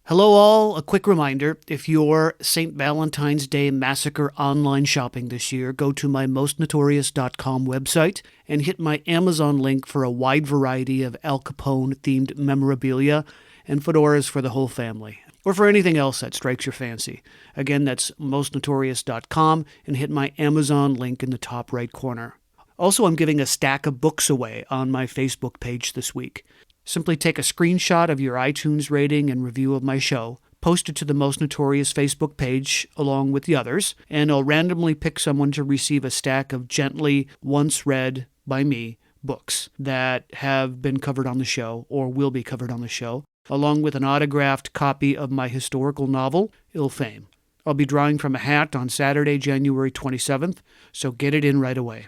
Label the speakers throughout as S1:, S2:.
S1: Hello, all. A quick reminder if you're St. Valentine's Day Massacre online shopping this year, go to my mostnotorious.com website and hit my Amazon link for a wide variety of Al Capone themed memorabilia and fedoras for the whole family, or for anything else that strikes your fancy. Again, that's mostnotorious.com and hit my Amazon link in the top right corner. Also, I'm giving a stack of books away on my Facebook page this week. Simply take a screenshot of your iTunes rating and review of my show, post it to the Most Notorious Facebook page along with the others, and I'll randomly pick someone to receive a stack of gently once read by me books that have been covered on the show or will be covered on the show, along with an autographed copy of my historical novel, Ill Fame. I'll be drawing from a hat on Saturday, January 27th, so get it in right away.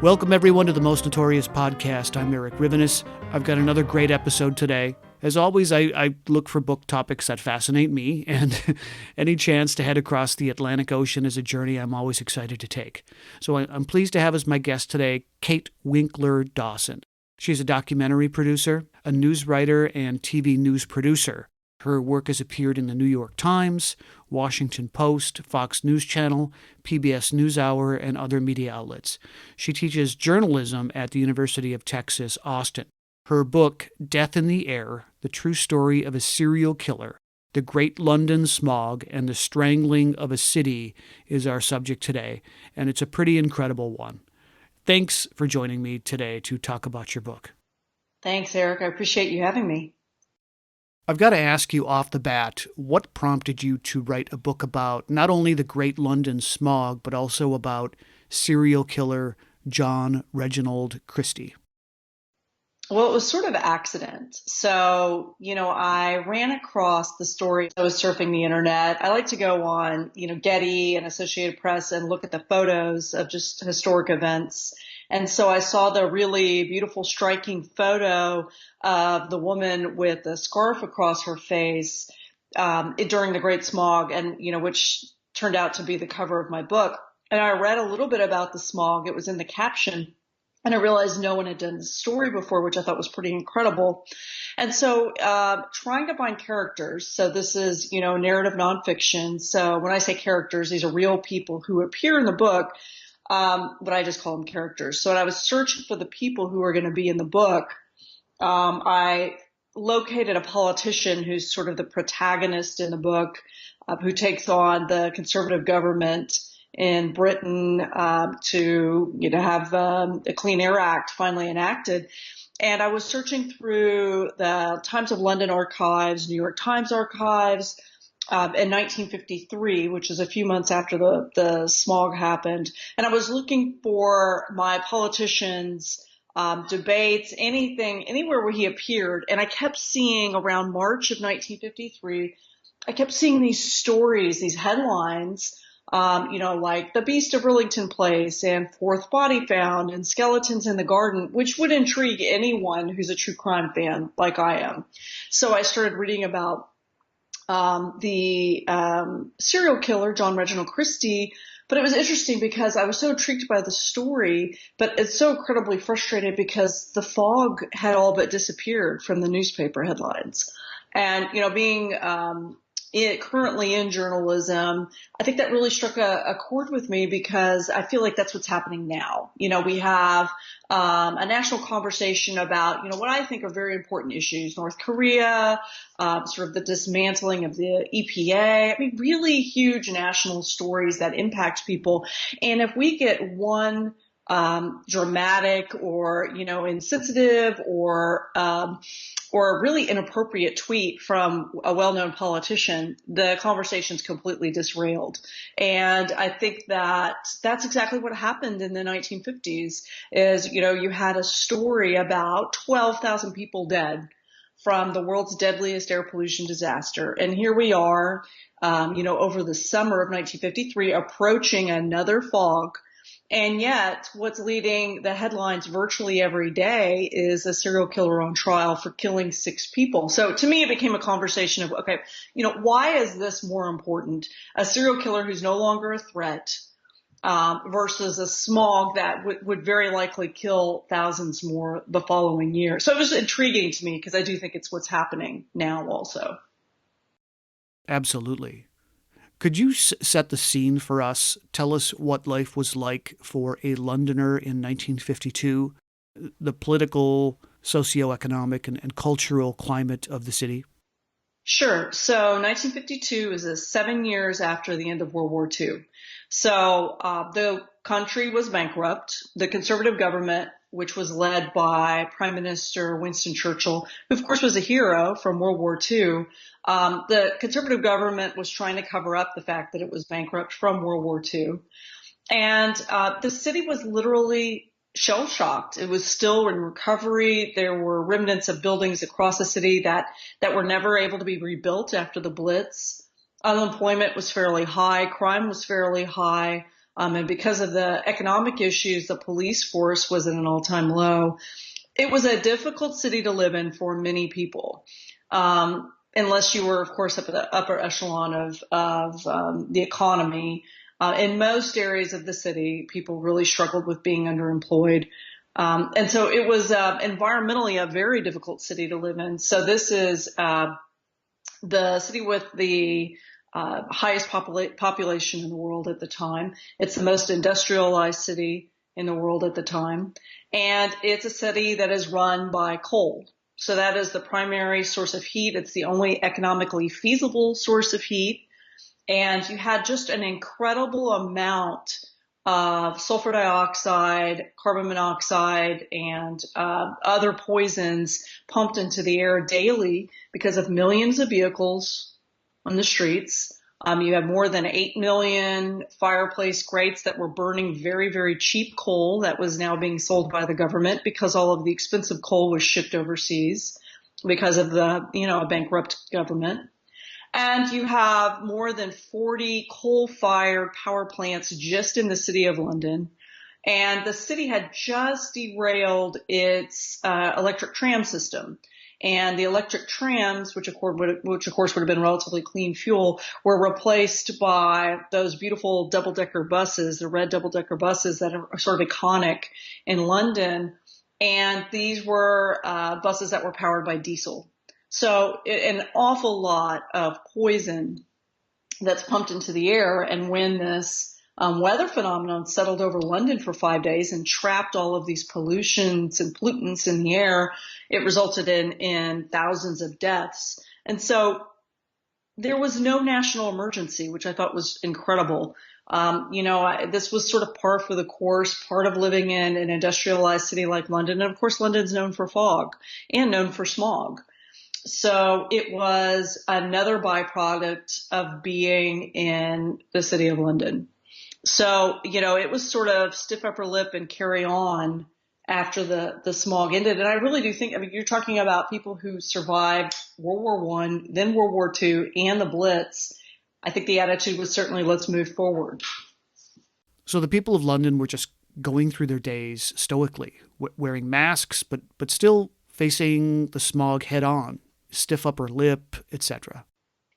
S1: Welcome, everyone, to the Most Notorious Podcast. I'm Eric Rivenis. I've got another great episode today. As always, I look for book topics that fascinate me, and any chance to head across the Atlantic Ocean is a journey I'm always excited to take. So I'm pleased to have as my guest today Kate Winkler Dawson. She's a documentary producer, a news writer, and TV news producer. Her work has appeared in the New York Times, Washington Post, Fox News Channel, PBS NewsHour, and other media outlets. She teaches journalism at the University of Texas, Austin. Her book, Death in the Air, The True Story of a Serial Killer, The Great London Smog, and the Strangling of a City, is our subject today, and it's a pretty incredible one. Thanks for joining me today to talk about your book.
S2: Thanks, Eric. I appreciate you having me.
S1: I've got to ask you off the bat, what prompted you to write a book about not only the Great London Smog, but also about serial killer John Reginald Christie?
S2: Well, it was sort of accident. So, I ran across the story. I was surfing the internet. I like to go on, Getty and Associated Press and look at the photos of just historic events. And so I saw the really beautiful, striking photo of the woman with a scarf across her face during the Great Smog, and which turned out to be the cover of my book. And I read a little bit about the smog. It was in the caption, and I realized no one had done this story before, which I thought was pretty incredible. And so trying to find characters. So this is, narrative nonfiction. So when I say characters, these are real people who appear in the book. But I just call them characters. So when I was searching for the people who were going to be in the book, I located a politician who's sort of the protagonist in the book, who takes on the conservative government in Britain to have a Clean Air Act finally enacted. And I was searching through the Times of London archives, New York Times archives, in 1953, which is a few months after the smog happened. And I was looking for my politicians, debates, anywhere where he appeared. And I kept seeing around March of 1953, I kept seeing these stories, these headlines, like the Beast of Burlington Place and Fourth Body Found and Skeletons in the Garden, which would intrigue anyone who's a true crime fan like I am. So I started reading about the serial killer, John Reginald Christie. But it was interesting because I was so intrigued by the story, but it's so incredibly frustrated because the fog had all but disappeared from the newspaper headlines. And, being currently in journalism, I think that really struck a chord with me because I feel like that's what's happening now. We have a national conversation about, what I think are very important issues: North Korea, sort of the dismantling of the EPA. I mean, really huge national stories that impact people. And if we get one dramatic or, insensitive or a really inappropriate tweet from a well-known politician, the conversation's completely disrailed. And I think that that's exactly what happened in the 1950s is, you had a story about 12,000 people dead from the world's deadliest air pollution disaster. And here we are, over the summer of 1953, approaching another fog. And yet what's leading the headlines virtually every day is a serial killer on trial for killing 6 people. So to me, it became a conversation of, okay, why is this more important? A serial killer who's no longer a threat versus a smog that would very likely kill thousands more the following year. So it was intriguing to me because I do think it's what's happening now also.
S1: Absolutely. Could you set the scene for us? Tell us what life was like for a Londoner in 1952, the political, socioeconomic, and cultural climate of the city.
S2: Sure. So 1952 is 7 years after the end of World War II. So the country was bankrupt. The conservative government, which was led by Prime Minister Winston Churchill, who of course was a hero from World War II, the conservative government was trying to cover up the fact that it was bankrupt from World War II. And the city was literally shell-shocked. It was still in recovery. There were remnants of buildings across the city that were never able to be rebuilt after the Blitz. Unemployment was fairly high. Crime was fairly high. And because of the economic issues, the police force was at an all-time low. It was a difficult city to live in for many people. Unless you were, of course, up at the upper echelon of the economy. In most areas of the city, people really struggled with being underemployed. And so it was environmentally a very difficult city to live in. So this is the city with the highest population in the world at the time. It's the most industrialized city in the world at the time. And it's a city that is run by coal. So that is the primary source of heat. It's the only economically feasible source of heat. And you had just an incredible amount of sulfur dioxide, carbon monoxide, and other poisons pumped into the air daily because of millions of vehicles on the streets. You had more than 8 million fireplace grates that were burning very, very cheap coal that was now being sold by the government because all of the expensive coal was shipped overseas because of the, a bankrupt government. And you have more than 40 coal-fired power plants just in the city of London. And the city had just derailed its electric tram system. And the electric trams, which of course would have been relatively clean fuel, were replaced by those beautiful double-decker buses, the red double-decker buses that are sort of iconic in London. And these were buses that were powered by diesel. So an awful lot of poison that's pumped into the air. And when this weather phenomenon settled over London for 5 days and trapped all of these pollutions and pollutants in the air, it resulted in thousands of deaths. And so there was no national emergency, which I thought was incredible. This was sort of par for the course, part of living in an industrialized city like London. And of course, London's known for fog and known for smog. So it was another byproduct of being in the city of London. So, it was sort of stiff upper lip and carry on after the smog ended. And I really do think, you're talking about people who survived World War I, then World War II, and the Blitz. I think the attitude was certainly, let's move forward.
S1: So the people of London were just going through their days stoically, wearing masks, but still facing the smog head on, stiff upper lip, etc.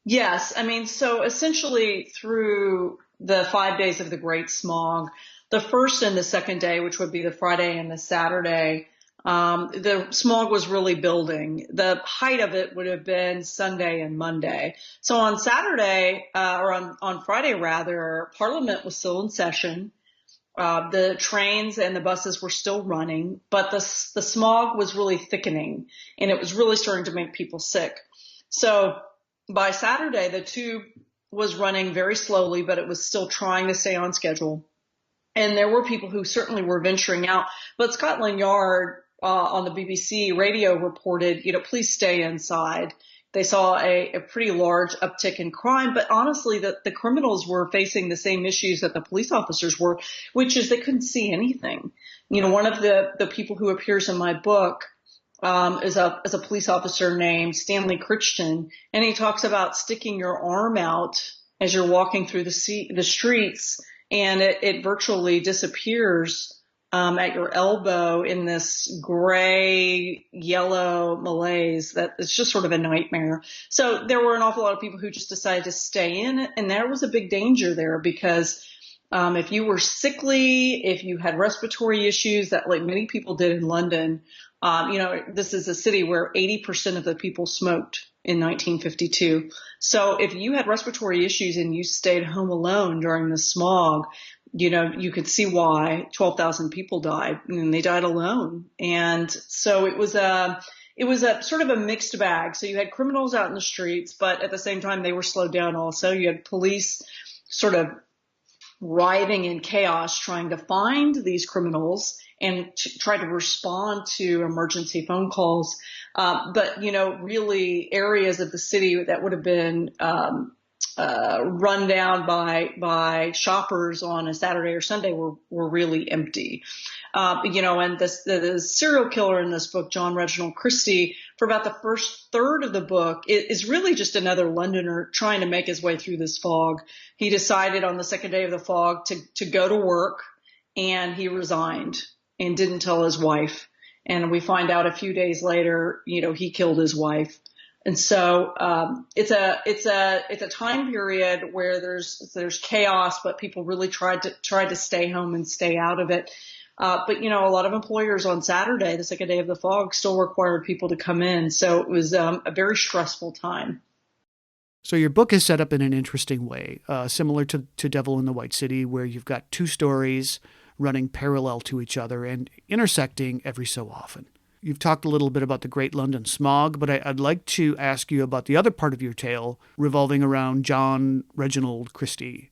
S2: Yes. So essentially through the 5 days of the Great Smog, the first and the second day, which would be the Friday and the Saturday, the smog was really building. The height of it would have been Sunday and Monday. So on Saturday, or on Friday rather, Parliament was still in session. The trains and the buses were still running, but the smog was really thickening, and it was really starting to make people sick. So by Saturday, the tube was running very slowly, but it was still trying to stay on schedule. And there were people who certainly were venturing out. But Scotland Yard on the BBC radio reported, please stay inside. They saw a pretty large uptick in crime, but honestly, the criminals were facing the same issues that the police officers were, which is they couldn't see anything. One of the people who appears in my book is a police officer named Stanley Crichton, and he talks about sticking your arm out as you're walking through the streets, and it virtually disappears at your elbow in this gray, yellow malaise that it's just sort of a nightmare. So there were an awful lot of people who just decided to stay in it, and there was a big danger there because if you were sickly, if you had respiratory issues, that like many people did in London, this is a city where 80% of the people smoked in 1952. So if you had respiratory issues and you stayed home alone during the smog, you could see why 12,000 people died, and they died alone. And so it was a sort of a mixed bag. So you had criminals out in the streets, but at the same time, they were slowed down also. You had police sort of writhing in chaos, trying to find these criminals and try to respond to emergency phone calls. But really areas of the city that would have been run down by shoppers on a Saturday or Sunday were really empty. And the serial killer in this book, John Reginald Christie, for about the first third of the book, is really just another Londoner trying to make his way through this fog. He decided on the second day of the fog to go to work, and he resigned and didn't tell his wife. And we find out a few days later, he killed his wife. And so it's a time period where there's chaos, but people really tried to stay home and stay out of it. But a lot of employers on Saturday, the second day of the fog, still required people to come in. So it was a very stressful time.
S1: So your book is set up in an interesting way, similar to Devil in the White City, where you've got two stories running parallel to each other and intersecting every so often. You've talked a little bit about the Great London Smog, but I'd like to ask you about the other part of your tale revolving around John Reginald Christie.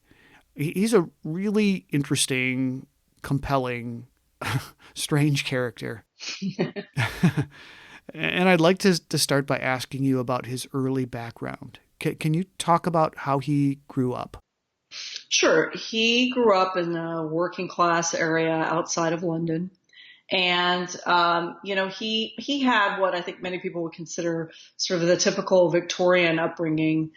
S1: He's a really interesting, compelling, strange character. And I'd like to start by asking you about his early background. Can you talk about how he grew up?
S2: Sure. He grew up in a working class area outside of London. And, he had what I think many people would consider sort of the typical Victorian upbringing,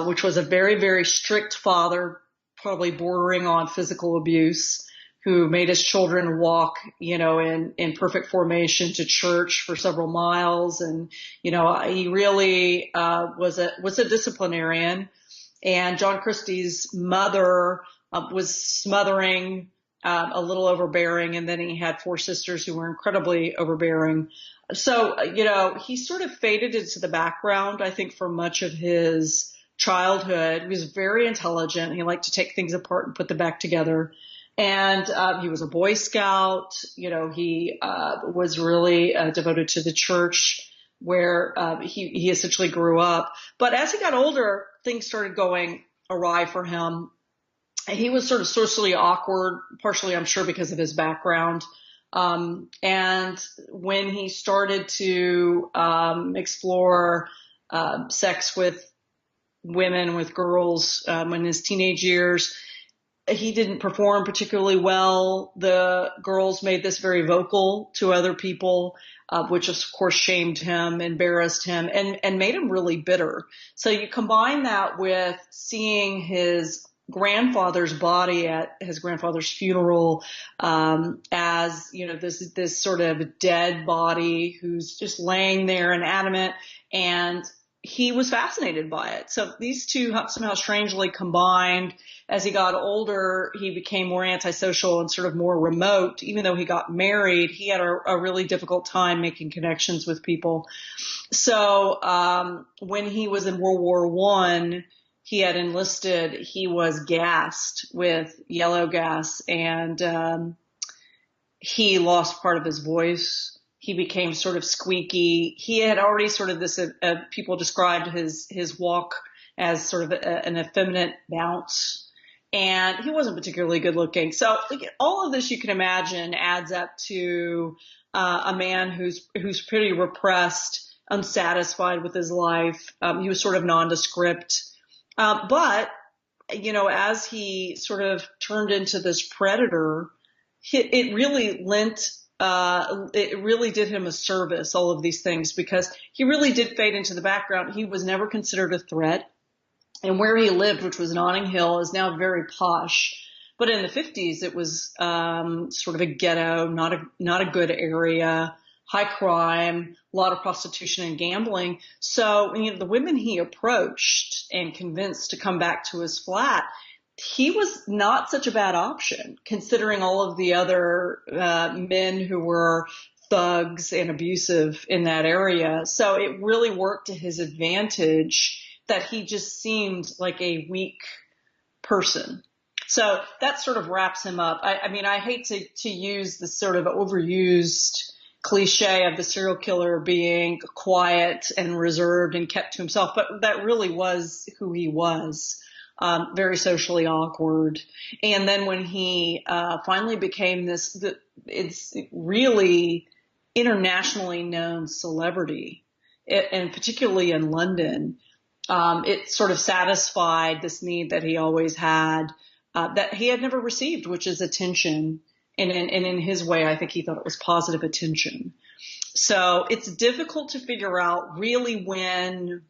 S2: which was a very, very strict father, probably bordering on physical abuse, who made his children walk, in perfect formation to church for several miles. And, he really, was a disciplinarian. And John Christie's mother was smothering, a little overbearing, and then he had four sisters who were incredibly overbearing. So, he sort of faded into the background, I think, for much of his childhood. He was very intelligent. He liked to take things apart and put them back together. And he was a Boy Scout. He was really devoted to the church where he essentially grew up. But as he got older, things started going awry for him. He was sort of socially awkward, partially, I'm sure, because of his background. And when he started to explore sex with women, with girls in his teenage years, he didn't perform particularly well. The girls made this very vocal to other people, which of course shamed him, embarrassed him, and made him really bitter. So you combine that with seeing his grandfather's body at his grandfather's funeral, as, this sort of dead body who's just laying there inanimate, and he was fascinated by it. So these two somehow strangely combined. As he got older, he became more antisocial and sort of more remote. Even though he got married, he had a really difficult time making connections with people. So when he was in World War I, he had enlisted, he was gassed with yellow gas, and he lost part of his voice. He became sort of squeaky. He had already sort of this, people described his walk as sort of an effeminate bounce. and he wasn't particularly good looking. So all of this, you can imagine, adds up to a man who's pretty repressed, unsatisfied with his life. He was sort of nondescript. But, as he sort of turned into this predator, it really did him a service, all of these things, because he really did fade into the background. He was never considered a threat. And where he lived, which was Notting Hill, is now very posh. But in the 50s, it was sort of a ghetto, not a good area, high crime, a lot of prostitution and gambling. So the women he approached and convinced to come back to his flat, he was not such a bad option, considering all of the other men who were thugs and abusive in that area. So it really worked to his advantage that he just seemed like a weak person. So that sort of wraps him up. I mean, I hate to use the sort of overused cliche of the serial killer being quiet and reserved and kept to himself, but that really was who he was. Very socially awkward. And then when he finally became it's really internationally known celebrity, and particularly in London, it sort of satisfied this need that he always had, that he had never received, which is attention. And in his way, I think he thought it was positive attention. So it's difficult to figure out really when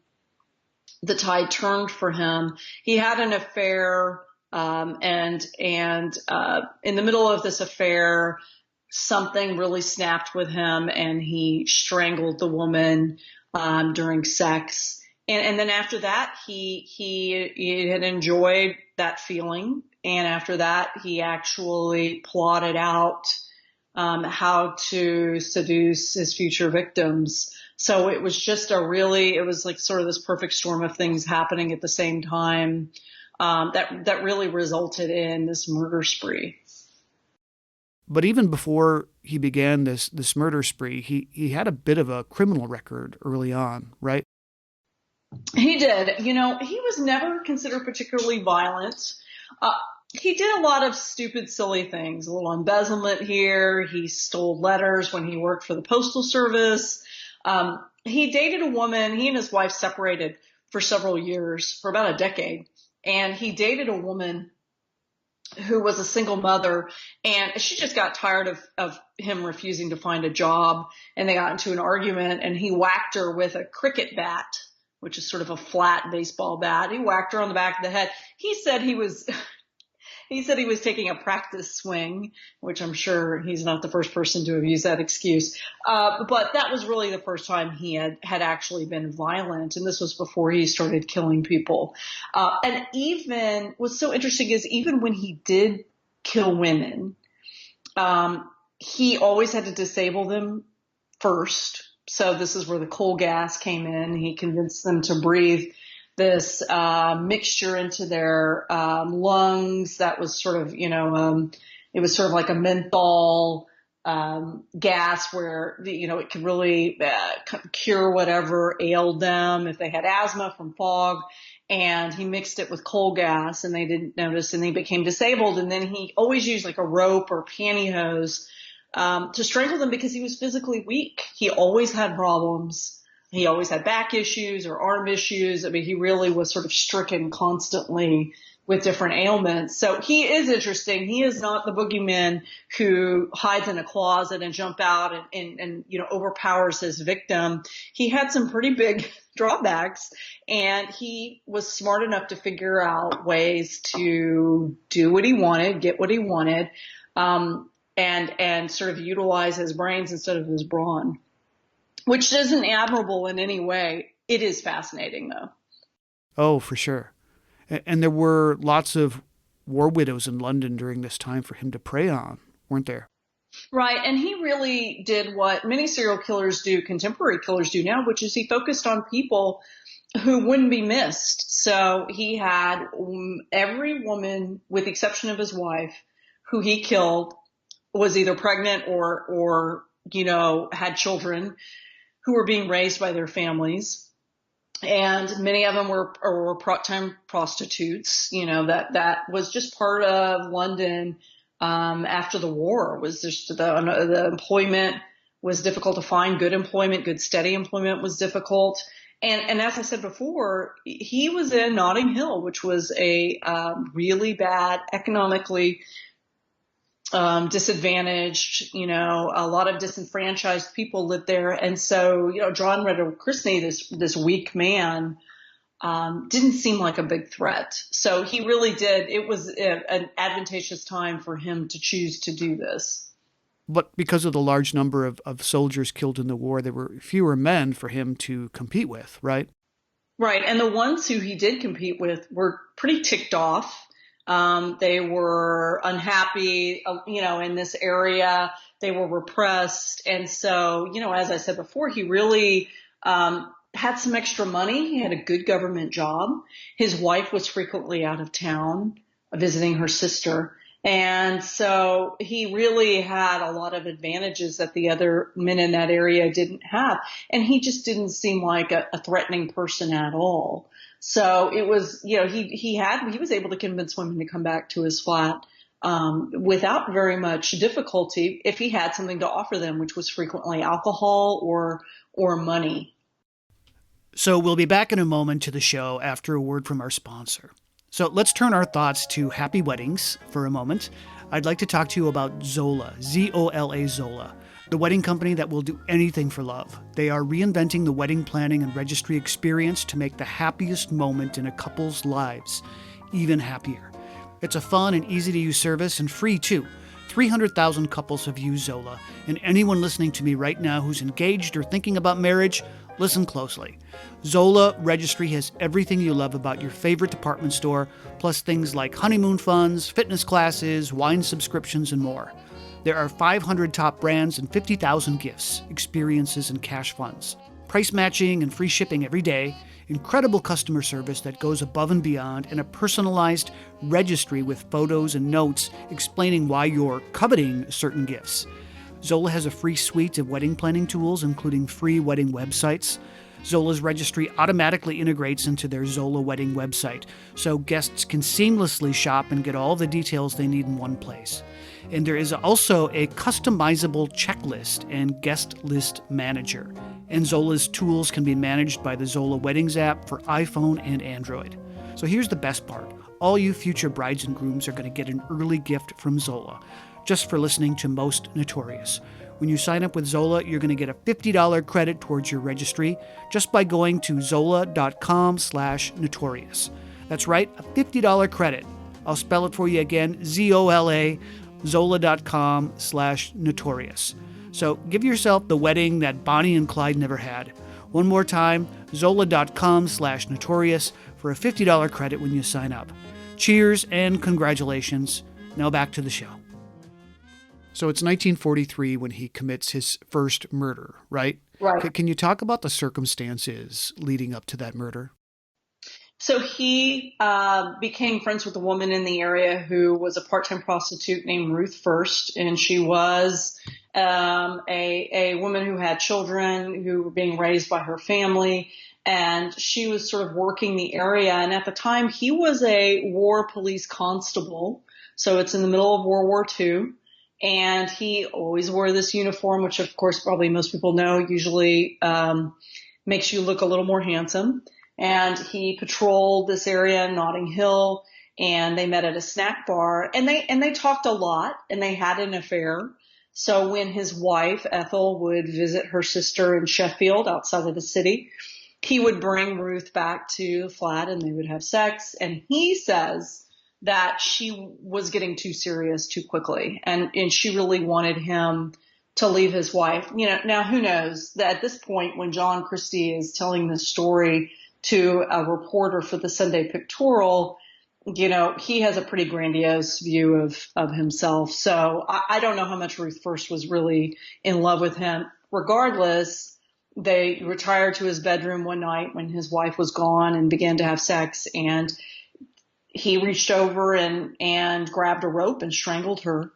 S2: the tide turned for him. He had an affair, and in the middle of this affair, something really snapped with him, and he strangled the woman during sex. And then after that, he had enjoyed that feeling, and after that, he actually plotted out how to seduce his future victims. So it was just it was like sort of this perfect storm of things happening at the same time, that really resulted in this murder spree.
S1: But even before he began this murder spree, he had a bit of a criminal record early on, right?
S2: He did. He was never considered particularly violent. He did a lot of stupid, silly things, a little embezzlement here. He stole letters when he worked for the Postal Service. He dated a woman. He and his wife separated for several years, for about a decade. And he dated a woman who was a single mother, and she just got tired of him refusing to find a job. And they got into an argument, and he whacked her with a cricket bat, which is sort of a flat baseball bat. He whacked her on the back of the head. He said he was taking a practice swing, which I'm sure he's not the first person to have used that excuse. But that was really the first time he had actually been violent. And this was before he started killing people. And even what's so interesting is even when he did kill women, he always had to disable them first. So this is where the coal gas came in. He convinced them to breathe this mixture into their lungs that was sort of, it was sort of like a menthol gas where, it could really cure whatever ailed them if they had asthma from fog. And he mixed it with coal gas, and they didn't notice, and they became disabled. And then he always used like a rope or pantyhose to strangle them because he was physically weak. He always had problems. He always had back issues or arm issues. I mean, he really was sort of stricken constantly with different ailments. So he is interesting. He is not the boogeyman who hides in a closet and jump out and overpowers his victim. He had some pretty big drawbacks, and he was smart enough to figure out ways to do what he wanted, get what he wanted, and sort of utilize his brains instead of his brawn, which isn't admirable in any way. It is fascinating, though.
S1: Oh, for sure. And there were lots of war widows in London during this time for him to prey on, weren't there?
S2: Right. And he really did what many serial killers do, contemporary killers do now, which is he focused on people who wouldn't be missed. So he had every woman, with the exception of his wife, who he killed was either pregnant or had children who were being raised by their families. and many of them were part-time prostitutes. That was just part of London. After the war, was just the employment was difficult to find. Good employment, good steady employment was difficult. And as I said before, he was in Notting Hill, which was a really bad economically disadvantaged, a lot of disenfranchised people lived there. And so, John Reginald Christie, this weak man, didn't seem like a big threat. So he really did. It was an advantageous time for him to choose to do this.
S1: But because of the large number of soldiers killed in the war, there were fewer men for him to compete with, right?
S2: Right. And the ones who he did compete with were pretty ticked off. They were unhappy, in this area. They were repressed. And so, as I said before, he really had some extra money. He had a good government job. His wife was frequently out of town visiting her sister. And so he really had a lot of advantages that the other men in that area didn't have. And he just didn't seem like a threatening person at all. So it was, he was able to convince women to come back to his flat without very much difficulty if he had something to offer them, which was frequently alcohol or money.
S1: So we'll be back in a moment to the show after a word from our sponsor. So let's turn our thoughts to happy weddings for a moment. I'd like to talk to you about Zola, Z-O-L-A, Zola, the wedding company that will do anything for love. They are reinventing the wedding planning and registry experience to make the happiest moment in a couple's lives even happier. It's a fun and easy-to-use service and free, too. 300,000 couples have used Zola, and anyone listening to me right now who's engaged or thinking about marriage, listen closely. Zola Registry has everything you love about your favorite department store, plus things like honeymoon funds, fitness classes, wine subscriptions, and more. There are 500 top brands and 50,000 gifts, experiences, and cash funds. Price matching and free shipping every day, incredible customer service that goes above and beyond, and a personalized registry with photos and notes explaining why you're coveting certain gifts. Zola has a free suite of wedding planning tools, including free wedding websites. Zola's registry automatically integrates into their Zola wedding website, so guests can seamlessly shop and get all the details they need in one place. And there is also a customizable checklist and guest list manager. And Zola's tools can be managed by the Zola Weddings app for iPhone and Android. So here's the best part. All you future brides and grooms are going to get an early gift from Zola, just for listening to Most Notorious. When you sign up with Zola, you're going to get a $50 credit towards your registry just by going to zola.com/notorious. That's right, a $50 credit. I'll spell it for you again, ZOLA, zola.com/notorious. So give yourself the wedding that Bonnie and Clyde never had. One more time, zola.com/notorious for a $50 credit when you sign up. Cheers and congratulations. Now back to the show. So it's 1943 when he commits his first murder, right?
S2: Right.
S1: Can you talk about the circumstances leading up to that murder?
S2: So he became friends with a woman in the area who was a part-time prostitute named Ruth First, and she was a woman who had children who were being raised by her family, and she was sort of working the area. And at the time, he was a war police constable, so it's in the middle of World War II. And he always wore this uniform, which of course probably most people know usually makes you look a little more handsome. And he patrolled this area in Notting Hill, and they met at a snack bar, and they talked a lot, and they had an affair. So when his wife, Ethel, would visit her sister in Sheffield outside of the city, he would bring Ruth back to the flat and they would have sex. And he says that she was getting too serious too quickly, and she really wanted him to leave his wife. Now who knows that at this point when John Christie is telling this story to a reporter for the Sunday Pictorial, he has a pretty grandiose view of himself. So I don't know how much Ruth First was really in love with him. Regardless, they retired to his bedroom one night when his wife was gone and began to have sex, and he reached over and grabbed a rope and strangled her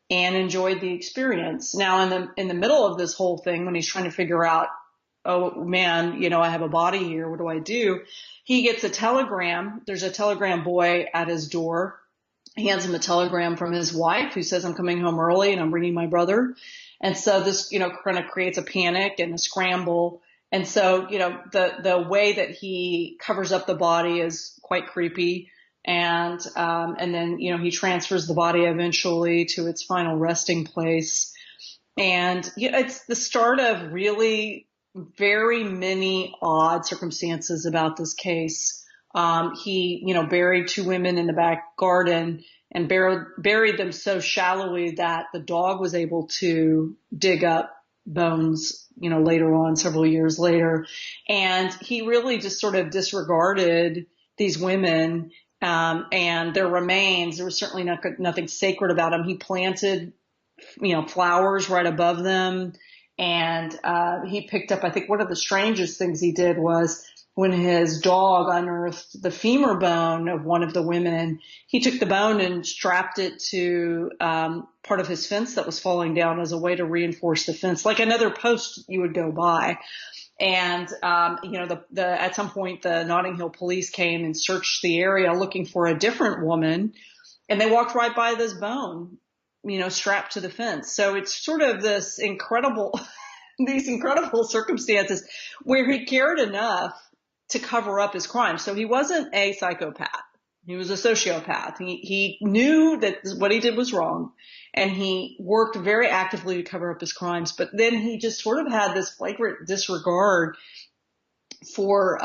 S2: and enjoyed the experience. Now, in the middle of this whole thing, when he's trying to figure out oh man, I have a body here. What do I do? He gets a telegram. There's a telegram boy at his door. He hands him a telegram from his wife who says, I'm coming home early and I'm bringing my brother. And so this, kind of creates a panic and a scramble. And so, the way that he covers up the body is quite creepy. And then, he transfers the body eventually to its final resting place. And it's the start of really very many odd circumstances about this case. He, buried two women in the back garden and buried them so shallowly that the dog was able to dig up bones, later on, several years later. And he really just sort of disregarded these women, and their remains. There was certainly nothing sacred about them. He planted, flowers right above them. And he picked up, I think one of the strangest things he did was when his dog unearthed the femur bone of one of the women, he took the bone and strapped it to part of his fence that was falling down as a way to reinforce the fence, like another post you would go by. And, at some point, the Notting Hill police came and searched the area looking for a different woman, and they walked right by this bone, strapped to the fence. So it's sort of these incredible circumstances where he cared enough to cover up his crime. So he wasn't a psychopath. He was a sociopath. He knew that what he did was wrong, and he worked very actively to cover up his crimes. But then he just sort of had this flagrant disregard for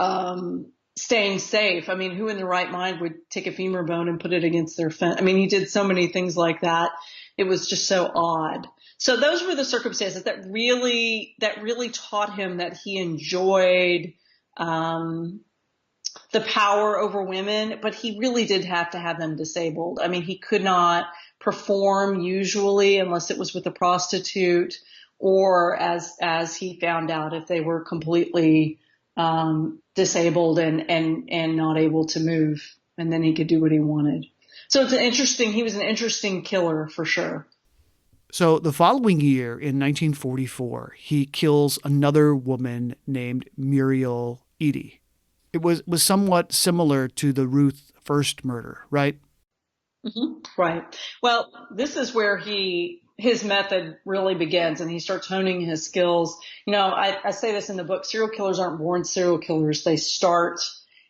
S2: staying safe. I mean, who in their right mind would take a femur bone and put it against their fence? I mean, he did so many things like that. It was just so odd. So those were the circumstances that really taught him that he enjoyed the power over women, but he really did have to have them disabled. I mean, he could not perform usually unless it was with a prostitute, or as he found out, if they were completely disabled and not able to move, and then he could do what he wanted. So he was an interesting killer for sure.
S1: So the following year, in 1944, he kills another woman named Muriel Eady. It was somewhat similar to the Ruth First murder, right?
S2: Mm-hmm. Right. Well, this is where his method really begins, and he starts honing his skills. I say this in the book, serial killers aren't born serial killers. They start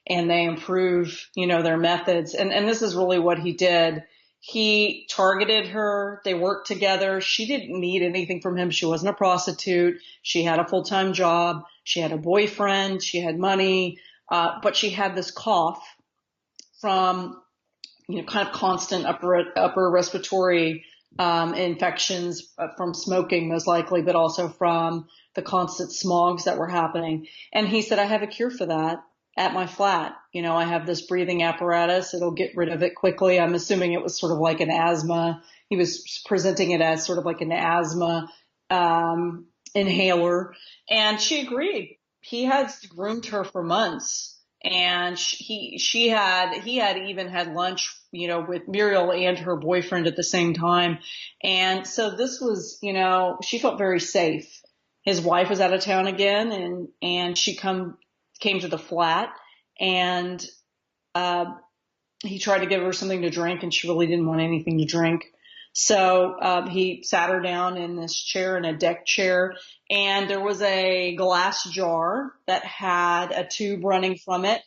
S2: and they improve, their methods. And this is really what he did. He targeted her. They worked together. She didn't need anything from him. She wasn't a prostitute. She had a full-time job. She had a boyfriend. She had money. But she had this cough from, kind of constant upper respiratory infections from smoking, most likely, but also from the constant smogs that were happening. And he said, I have a cure for that at my flat. I have this breathing apparatus. It'll get rid of it quickly. I'm assuming it was sort of like an asthma. He was presenting it as sort of like an asthma inhaler. And she agreed. He had groomed her for months. And he had even had lunch, with Muriel and her boyfriend at the same time. And so this was, she felt very safe. His wife was out of town again, and she came to the flat, and he tried to give her something to drink, and she really didn't want anything to drink. So he sat her down in this chair, in a deck chair, and there was a glass jar that had a tube running from it,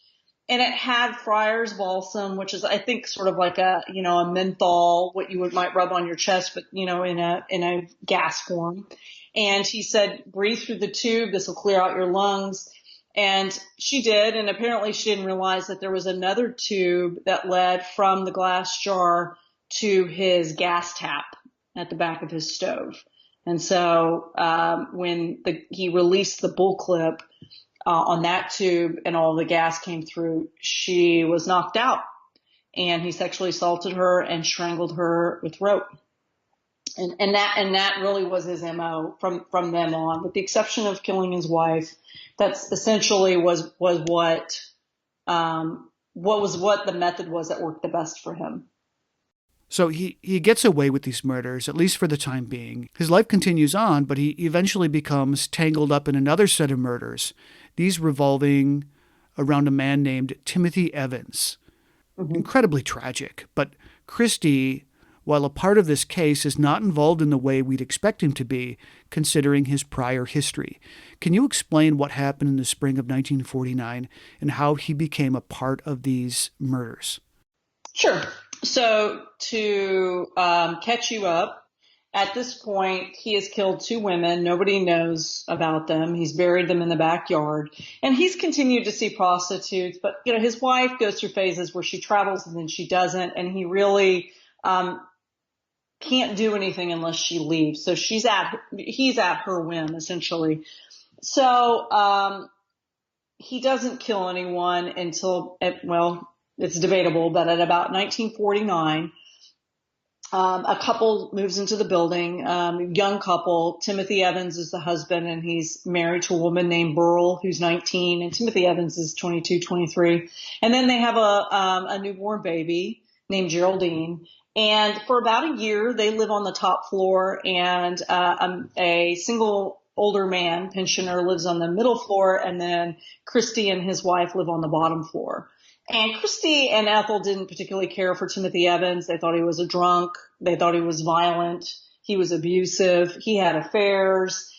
S2: and it had Friar's balsam, which is, I think, sort of like a menthol, what you might rub on your chest, but in a gas form. And he said, breathe through the tube. This will clear out your lungs. And she did, and apparently she didn't realize that there was another tube that led from the glass jar to his gas tap at the back of his stove. And so when he released the bull clip on that tube and all the gas came through, she was knocked out. And he sexually assaulted her and strangled her with rope. And that really was his MO from then on, with the exception of killing his wife. That's essentially was what the method was that worked the best for him.
S1: So he gets away with these murders, at least for the time being. His life continues on, but he eventually becomes tangled up in another set of murders, these revolving around a man named Timothy Evans. Incredibly tragic, but Christie, while a part of this case, is not involved in the way we'd expect him to be, considering his prior history. Can you explain what happened in the spring of 1949 and how he became a part of these murders?
S2: Sure. So to catch you up, at this point, he has killed two women. Nobody knows about them. He's buried them in the backyard. And he's continued to see prostitutes. But, his wife goes through phases where she travels and then she doesn't. And he really can't do anything unless she leaves. So he's at her whim, essentially. So he doesn't kill anyone until, it's debatable, but at about 1949, a couple moves into the building, young couple. Timothy Evans is the husband, and he's married to a woman named Burl, who's 19, and Timothy Evans is 22, 23. And then they have a newborn baby named Geraldine. And for about a year, they live on the top floor, and a single older man, pensioner, lives on the middle floor, and then Christie and his wife live on the bottom floor. And Christie and Ethel didn't particularly care for Timothy Evans. They thought he was a drunk. They thought he was violent. He was abusive. He had affairs.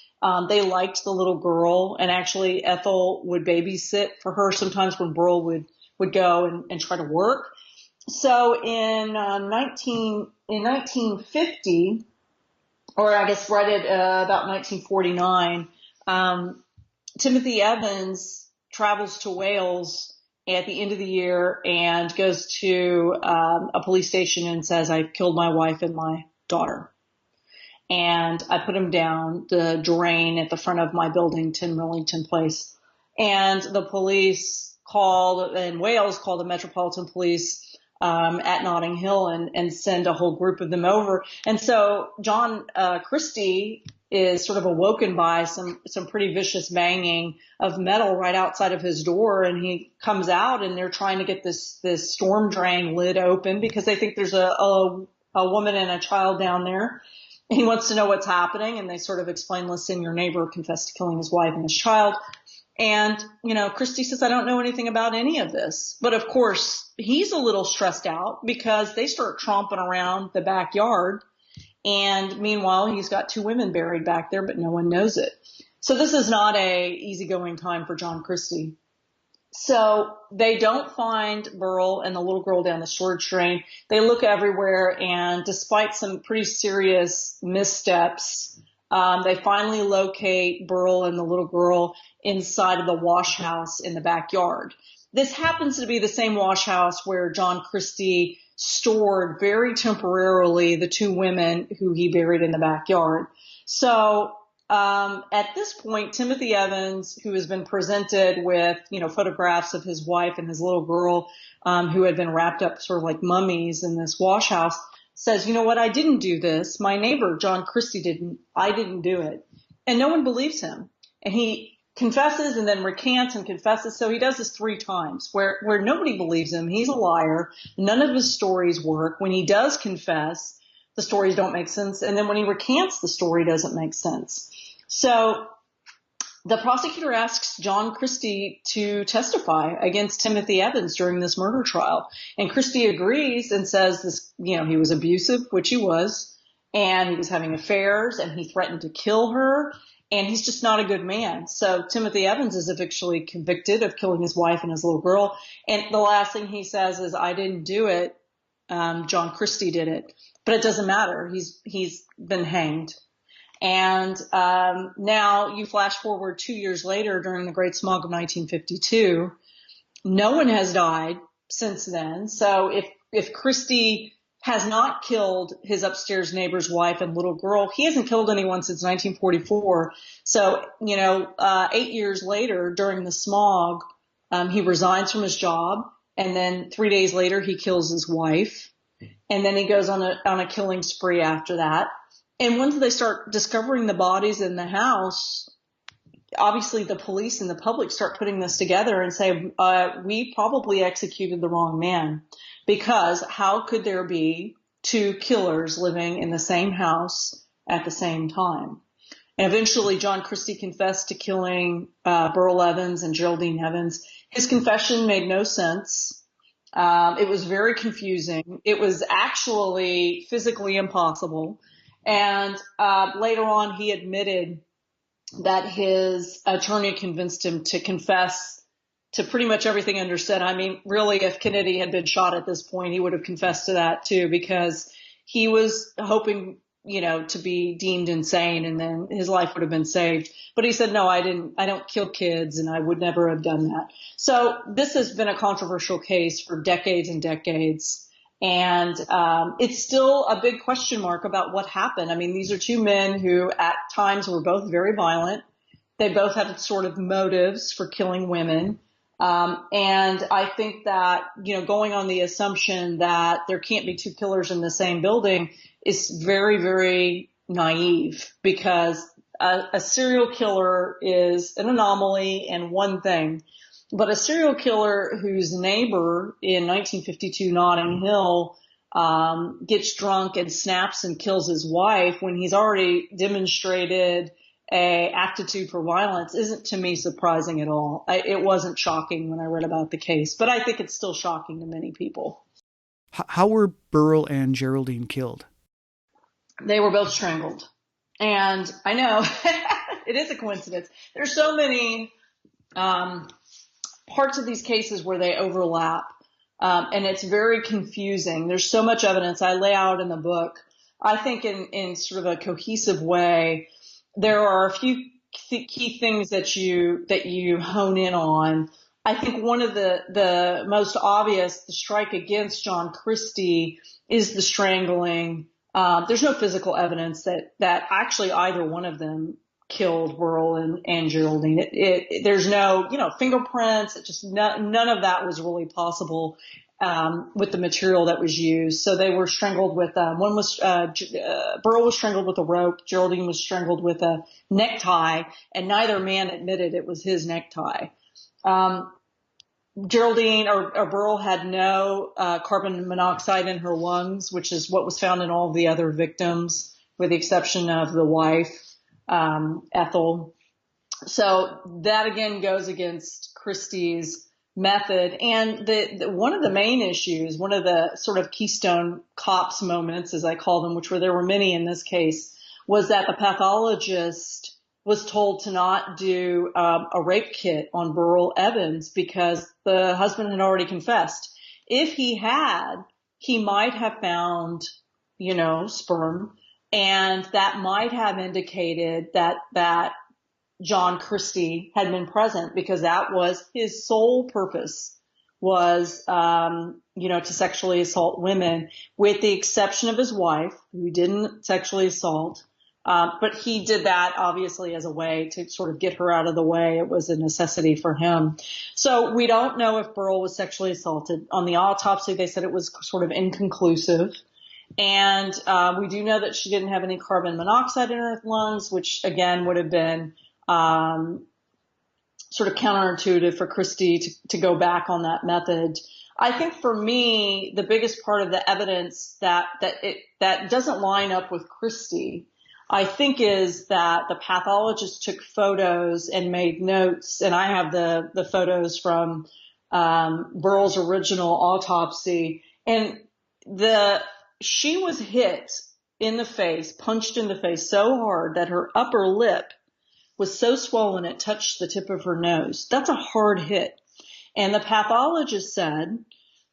S2: They liked the little girl. And actually, Ethel would babysit for her sometimes when Burl would go and try to work. So in 1950, or I guess right at about 1949, Timothy Evans travels to Wales at the end of the year and goes to a police station and says, "I've killed my wife and my daughter. And I put him down the drain at the front of my building, 10 Millington Place." And the police in Wales called the Metropolitan Police at Notting Hill and send a whole group of them over. And so John Christie is sort of awoken by some pretty vicious banging of metal right outside of his door. And he comes out and they're trying to get this storm drain lid open because they think there's a woman and a child down there. He wants to know what's happening. And they sort of explain, listen, your neighbor confessed to killing his wife and his child. And, Christie says, I don't know anything about any of this. But of course, he's a little stressed out because they start tromping around the backyard. And meanwhile, he's got two women buried back there, but no one knows it. So this is not a easygoing time for John Christie. So they don't find Burl and the little girl down the storage drain. They look everywhere, and despite some pretty serious missteps, they finally locate Burl and the little girl inside of the wash house in the backyard. This happens to be the same wash house where John Christie stored very temporarily the two women who he buried in the backyard. So at this point, Timothy Evans, who has been presented with, photographs of his wife and his little girl who had been wrapped up sort of like mummies in this wash house, says, you know what, I didn't do this. My neighbor, John Christie, didn't. I didn't do it. And no one believes him. And he confesses and then recants and confesses. So he does this 3 times where nobody believes him. He's a liar. None of his stories work. When he does confess, the stories don't make sense. And then when he recants, the story doesn't make sense. So the prosecutor asks John Christie to testify against Timothy Evans during this murder trial. And Christie agrees and says this, he was abusive, which he was, and he was having affairs and he threatened to kill her. And he's just not a good man. So Timothy Evans is eventually convicted of killing his wife and his little girl. And the last thing he says is, I didn't do it. John Christie did it. But it doesn't matter. He's been hanged. And now you flash forward 2 years later during the Great Smog of 1952. No one has died since then. So if Christie has not killed his upstairs neighbor's wife and little girl, he hasn't killed anyone since 1944. So, 8 years later during the smog, he resigns from his job. And then 3 days later, he kills his wife. And then he goes on a killing spree after that. And once they start discovering the bodies in the house, obviously the police and the public start putting this together and say, we probably executed the wrong man, because how could there be two killers living in the same house at the same time. And eventually John Christie confessed to killing Burl Evans and Geraldine Evans. His confession made no sense. It was very confusing. It was actually physically impossible. And later on, he admitted that his attorney convinced him to confess to pretty much everything under sin. I mean, really, if Kennedy had been shot at this point, he would have confessed to that too, because he was hoping, to be deemed insane, and then his life would have been saved. But he said, no, I don't kill kids, and I would never have done that. So this has been a controversial case for decades and decades. And it's still a big question mark about what happened. I mean, these are two men who at times were both very violent. They both had sort of motives for killing women. And I think that, going on the assumption that there can't be two killers in the same building is very, very naive, because a serial killer is an anomaly and one thing. But a serial killer whose neighbor in 1952 Notting Hill gets drunk and snaps and kills his wife when he's already demonstrated a aptitude for violence isn't, to me, surprising at all. It wasn't shocking when I read about the case, but I think it's still shocking to many people.
S1: How were Burl and Geraldine killed?
S2: They were both strangled. And I know it is a coincidence. There's so many parts of these cases where they overlap, and it's very confusing. There's so much evidence I lay out in the book. I think in sort of a cohesive way, there are a few key things that you hone in on. I think one of the most obvious, the strike against John Christie, is the strangling. There's no physical evidence that actually either one of them killed Burl and Geraldine. There's no, fingerprints. None of that was really possible with the material that was used. So they were strangled with Burl was strangled with a rope. Geraldine was strangled with a necktie, and neither man admitted it was his necktie. Geraldine or Burl had no carbon monoxide in her lungs, which is what was found in all of the other victims, with the exception of the wife, Ethel. So that again goes against Christie's method. And one of the main issues, one of the sort of keystone cops moments, as I call them, there were many in this case, was that the pathologist was told to not do a rape kit on Burl Evans because the husband had already confessed. If he had, he might have found, sperm, and that might have indicated that John Christie had been present, because that was his sole purpose, was, to sexually assault women, with the exception of his wife, who didn't sexually assault. But he did that obviously as a way to sort of get her out of the way. It was a necessity for him. So we don't know if Burl was sexually assaulted. On the autopsy, they said it was sort of inconclusive. And we do know that she didn't have any carbon monoxide in her lungs, which again would have been sort of counterintuitive for Christie to go back on that method. I think for me, the biggest part of the evidence that doesn't line up with Christie, I think, is that the pathologist took photos and made notes, and I have the photos from Burl's original autopsy, and she was hit in the face, punched in the face so hard that her upper lip was so swollen it touched the tip of her nose. That's a hard hit. And the pathologist said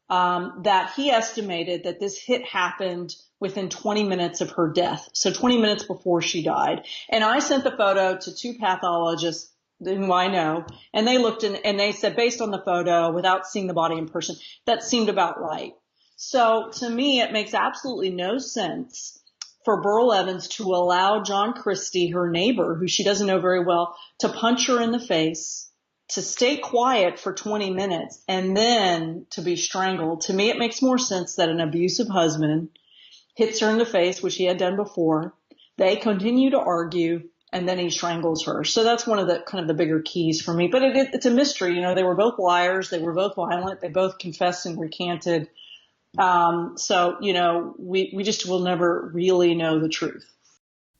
S2: that he estimated that this hit happened within 20 minutes of her death. So 20 minutes before she died. And I sent the photo to two pathologists who I know, and they looked and they said, based on the photo, without seeing the body in person, that seemed about right. So to me, it makes absolutely no sense for Burl Evans to allow John Christie, her neighbor, who she doesn't know very well, to punch her in the face, to stay quiet for 20 minutes, and then to be strangled. To me, it makes more sense that an abusive husband hits her in the face, which he had done before. They continue to argue, and then he strangles her. So that's one of the kind of the bigger keys for me. But it's a mystery. They were both liars. They were both violent. They both confessed and recanted. So, we just will never really know the truth.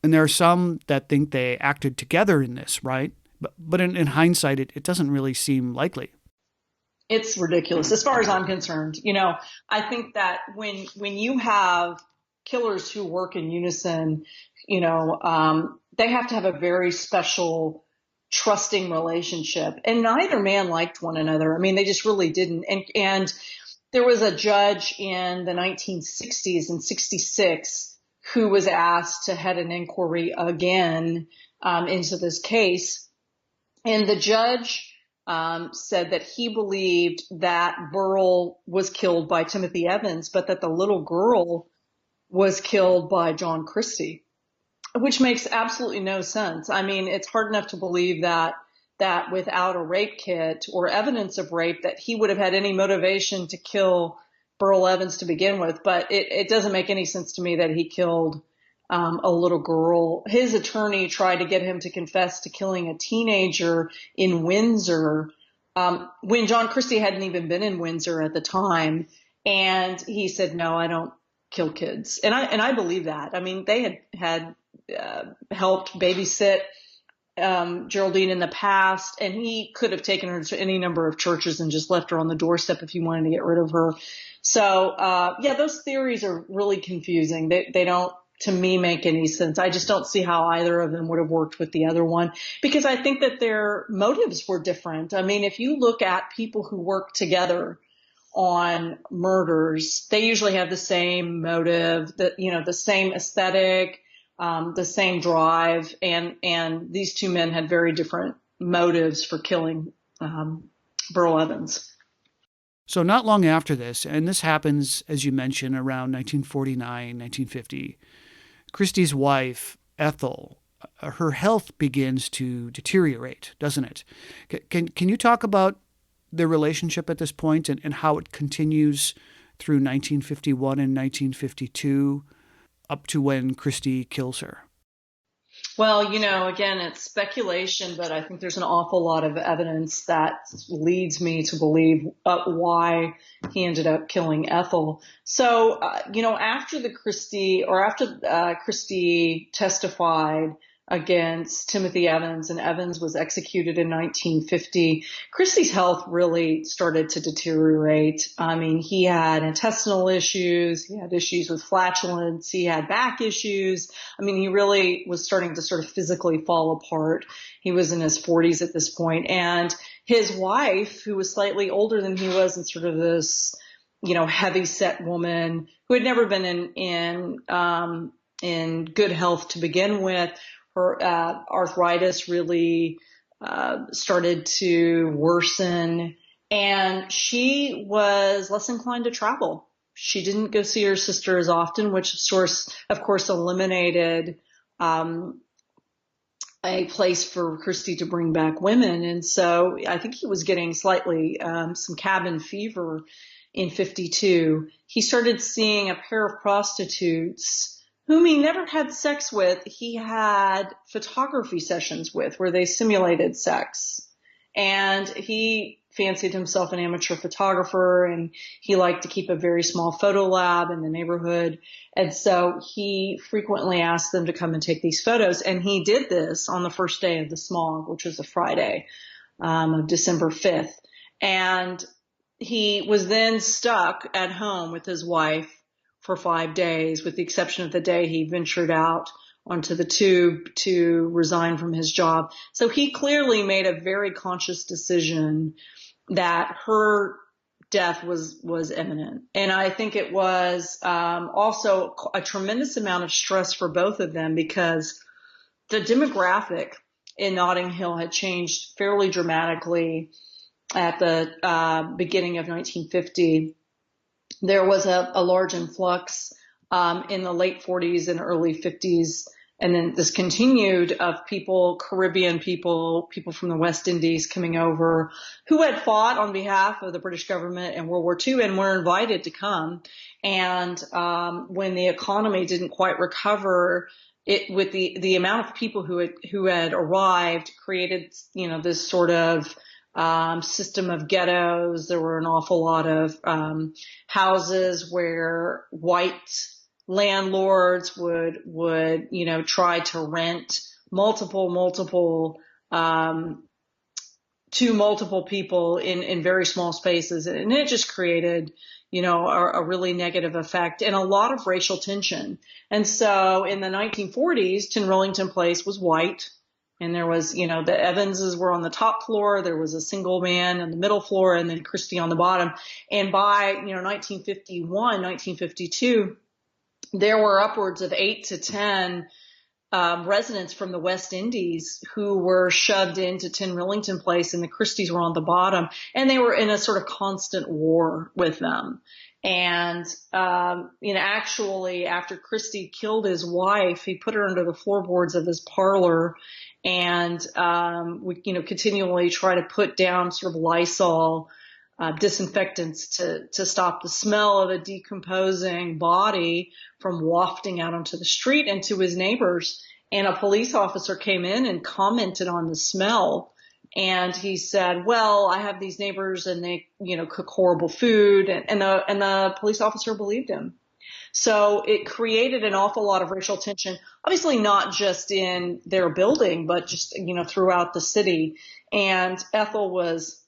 S1: And there are some that think they acted together in this, right? But in hindsight, it doesn't really seem likely.
S2: It's ridiculous as far as I'm concerned. I think that when you have killers who work in unison, they have to have a very special trusting relationship, and neither man liked one another. I mean, they just really didn't. And there was a judge in the 1960s in 66 who was asked to head an inquiry again into this case. And the judge said that he believed that Burrell was killed by Timothy Evans, but that the little girl was killed by John Christie, which makes absolutely no sense. I mean, it's hard enough to believe that without a rape kit or evidence of rape, that he would have had any motivation to kill Burrell Evans to begin with. But it doesn't make any sense to me that he killed a little girl. His attorney tried to get him to confess to killing a teenager in Windsor when John Christie hadn't even been in Windsor at the time. And he said, no, I don't kill kids. And I believe that. I mean, they had helped babysit Geraldine in the past, and he could have taken her to any number of churches and just left her on the doorstep if he wanted to get rid of her. So, those theories are really confusing. They don't, to me, make any sense. I just don't see how either of them would have worked with the other one, because I think that their motives were different. I mean, if you look at people who work together on murders, they usually have the same motive, the same aesthetic, the same drive, and these two men had very different motives for killing Burrell Evans.
S1: So not long after this, and this happens, as you mentioned, around 1949, 1950, Christie's wife, Ethel, her health begins to deteriorate, doesn't it? Can you talk about their relationship at this point and how it continues through 1951 and 1952 up to when Christie kills her?
S2: Well, again, it's speculation, but I think there's an awful lot of evidence that leads me to believe why he ended up killing Ethel. So, after Christie testified against Timothy Evans, and Evans was executed in 1950, Christie's health really started to deteriorate. I mean, he had intestinal issues, he had issues with flatulence, he had back issues. I mean, he really was starting to sort of physically fall apart. He was in his 40s at this point, and his wife, who was slightly older than he was, and sort of this, heavy set woman who had never been in good health to begin with, her arthritis really started to worsen, and she was less inclined to travel. She didn't go see her sister as often, which of course eliminated a place for Christie to bring back women. And so I think he was getting slightly some cabin fever in 52. He started seeing a pair of prostitutes whom he never had sex with. He had photography sessions with, where they simulated sex. And he fancied himself an amateur photographer, and he liked to keep a very small photo lab in the neighborhood. And so he frequently asked them to come and take these photos. And he did this on the first day of the smog, which was a Friday of December 5th. And he was then stuck at home with his wife for 5 days, with the exception of the day he ventured out onto the tube to resign from his job. So he clearly made a very conscious decision that her death was imminent. And I think it was also a tremendous amount of stress for both of them, because the demographic in Notting Hill had changed fairly dramatically at the beginning of 1950. There was a large influx in the late 40s and early 50s. And then this continued of people, Caribbean people from the West Indies coming over, who had fought on behalf of the British government in World War II and were invited to come. And when the economy didn't quite recover, it, with the amount of people who had arrived, created, this sort of system of ghettos. There were an awful lot of houses where white landlords would try to rent multiple to multiple people in very small spaces, and it just created a really negative effect and a lot of racial tension. And so in the 1940s, Tinrillington Place was white. And there was, the Evanses were on the top floor. There was a single man on the middle floor, and then Christie on the bottom. And by, 1951, 1952, there were upwards of 8 to 10 residents from the West Indies who were shoved into Tinrillington Place, and the Christies were on the bottom. And they were in a sort of constant war with them. And, actually, after Christie killed his wife, he put her under the floorboards of his parlor and would, continually try to put down sort of Lysol disinfectants to stop the smell of a decomposing body from wafting out onto the street and to his neighbors. And a police officer came in and commented on the smell. And he said, well, I have these neighbors and they, cook horrible food. And the police officer believed him. So it created an awful lot of racial tension, obviously not just in their building, but just, throughout the city. And Ethel was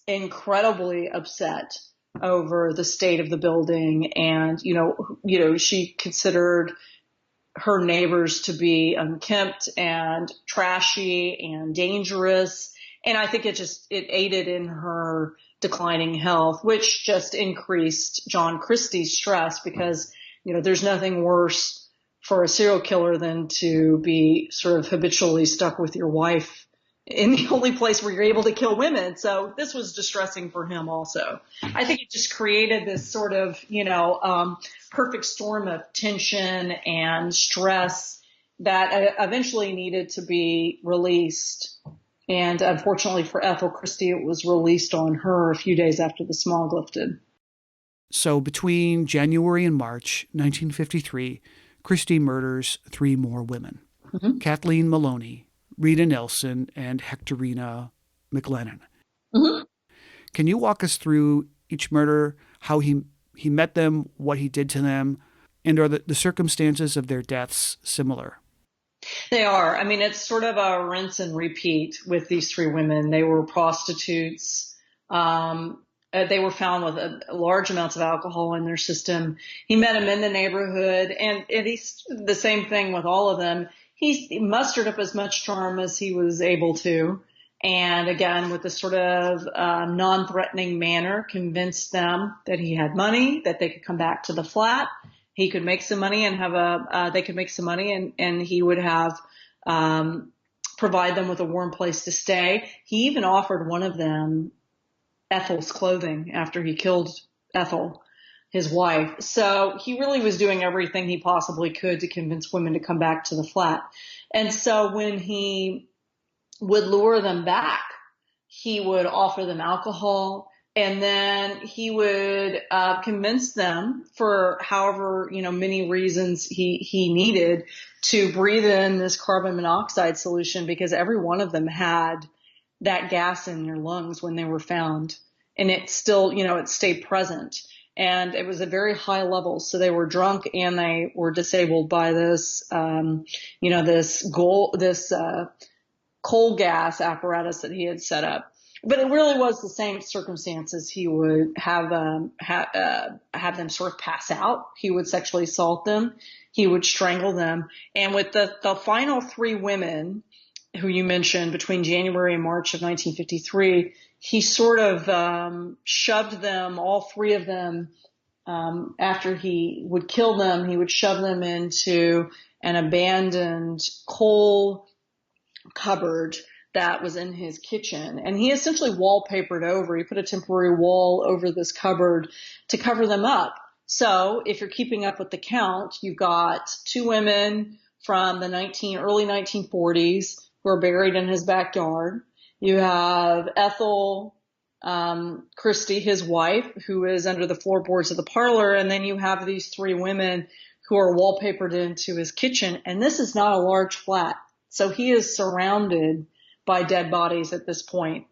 S2: incredibly upset over the state of the building. And, she considered her neighbors to be unkempt and trashy and dangerous. And I think it aided in her declining health, which just increased John Christie's stress because, there's nothing worse for a serial killer than to be sort of habitually stuck with your wife in the only place where you're able to kill women. So this was distressing for him also. I think it just created this sort of, perfect storm of tension and stress that eventually needed to be released. And unfortunately for Ethel Christie, it was released on her a few days after the smog lifted.
S1: So between January and March 1953, Christie murders 3 more women. Mm-hmm. Kathleen Maloney, Rita Nelson, and Hectorina McLennan. Mm-hmm. Can you walk us through each murder, how he met them, what he did to them, and are the circumstances of their deaths similar?
S2: They are. I mean, it's sort of a rinse and repeat with these 3 women. They were prostitutes. They were found with large amounts of alcohol in their system. He met them in the neighborhood, and he's the same thing with all of them. He mustered up as much charm as he was able to. And again, with this sort of non-threatening manner, convinced them that he had money, that they could come back to the flat. He could make some money and they could make some money and he would have, provide them with a warm place to stay. He even offered one of them Ethel's clothing after he killed Ethel, his wife. So he really was doing everything he possibly could to convince women to come back to the flat. And so when he would lure them back, he would offer them alcohol, and then he would convince them for however, many reasons he needed to breathe in this carbon monoxide solution, because every one of them had that gas in their lungs when they were found. And it still, it stayed present. And it was a very high level. So they were drunk and they were disabled by this, this coal gas apparatus that he had set up. But it really was the same circumstances. He would have them sort of pass out. He would sexually assault them. He would strangle them. And with the final 3 women who you mentioned between January and March of 1953, he sort of shoved them, all 3 of them, after he would kill them, he would shove them into an abandoned coal cupboard that was in his kitchen. And he essentially wallpapered over. He put a temporary wall over this cupboard to cover them up. So if you're keeping up with the count, you've got 2 women from the early 1940s who are buried in his backyard. You have Ethel Christie, his wife, who is under the floorboards of the parlor. And then you have these 3 women who are wallpapered into his kitchen. And this is not a large flat. So he is surrounded by dead bodies at this point.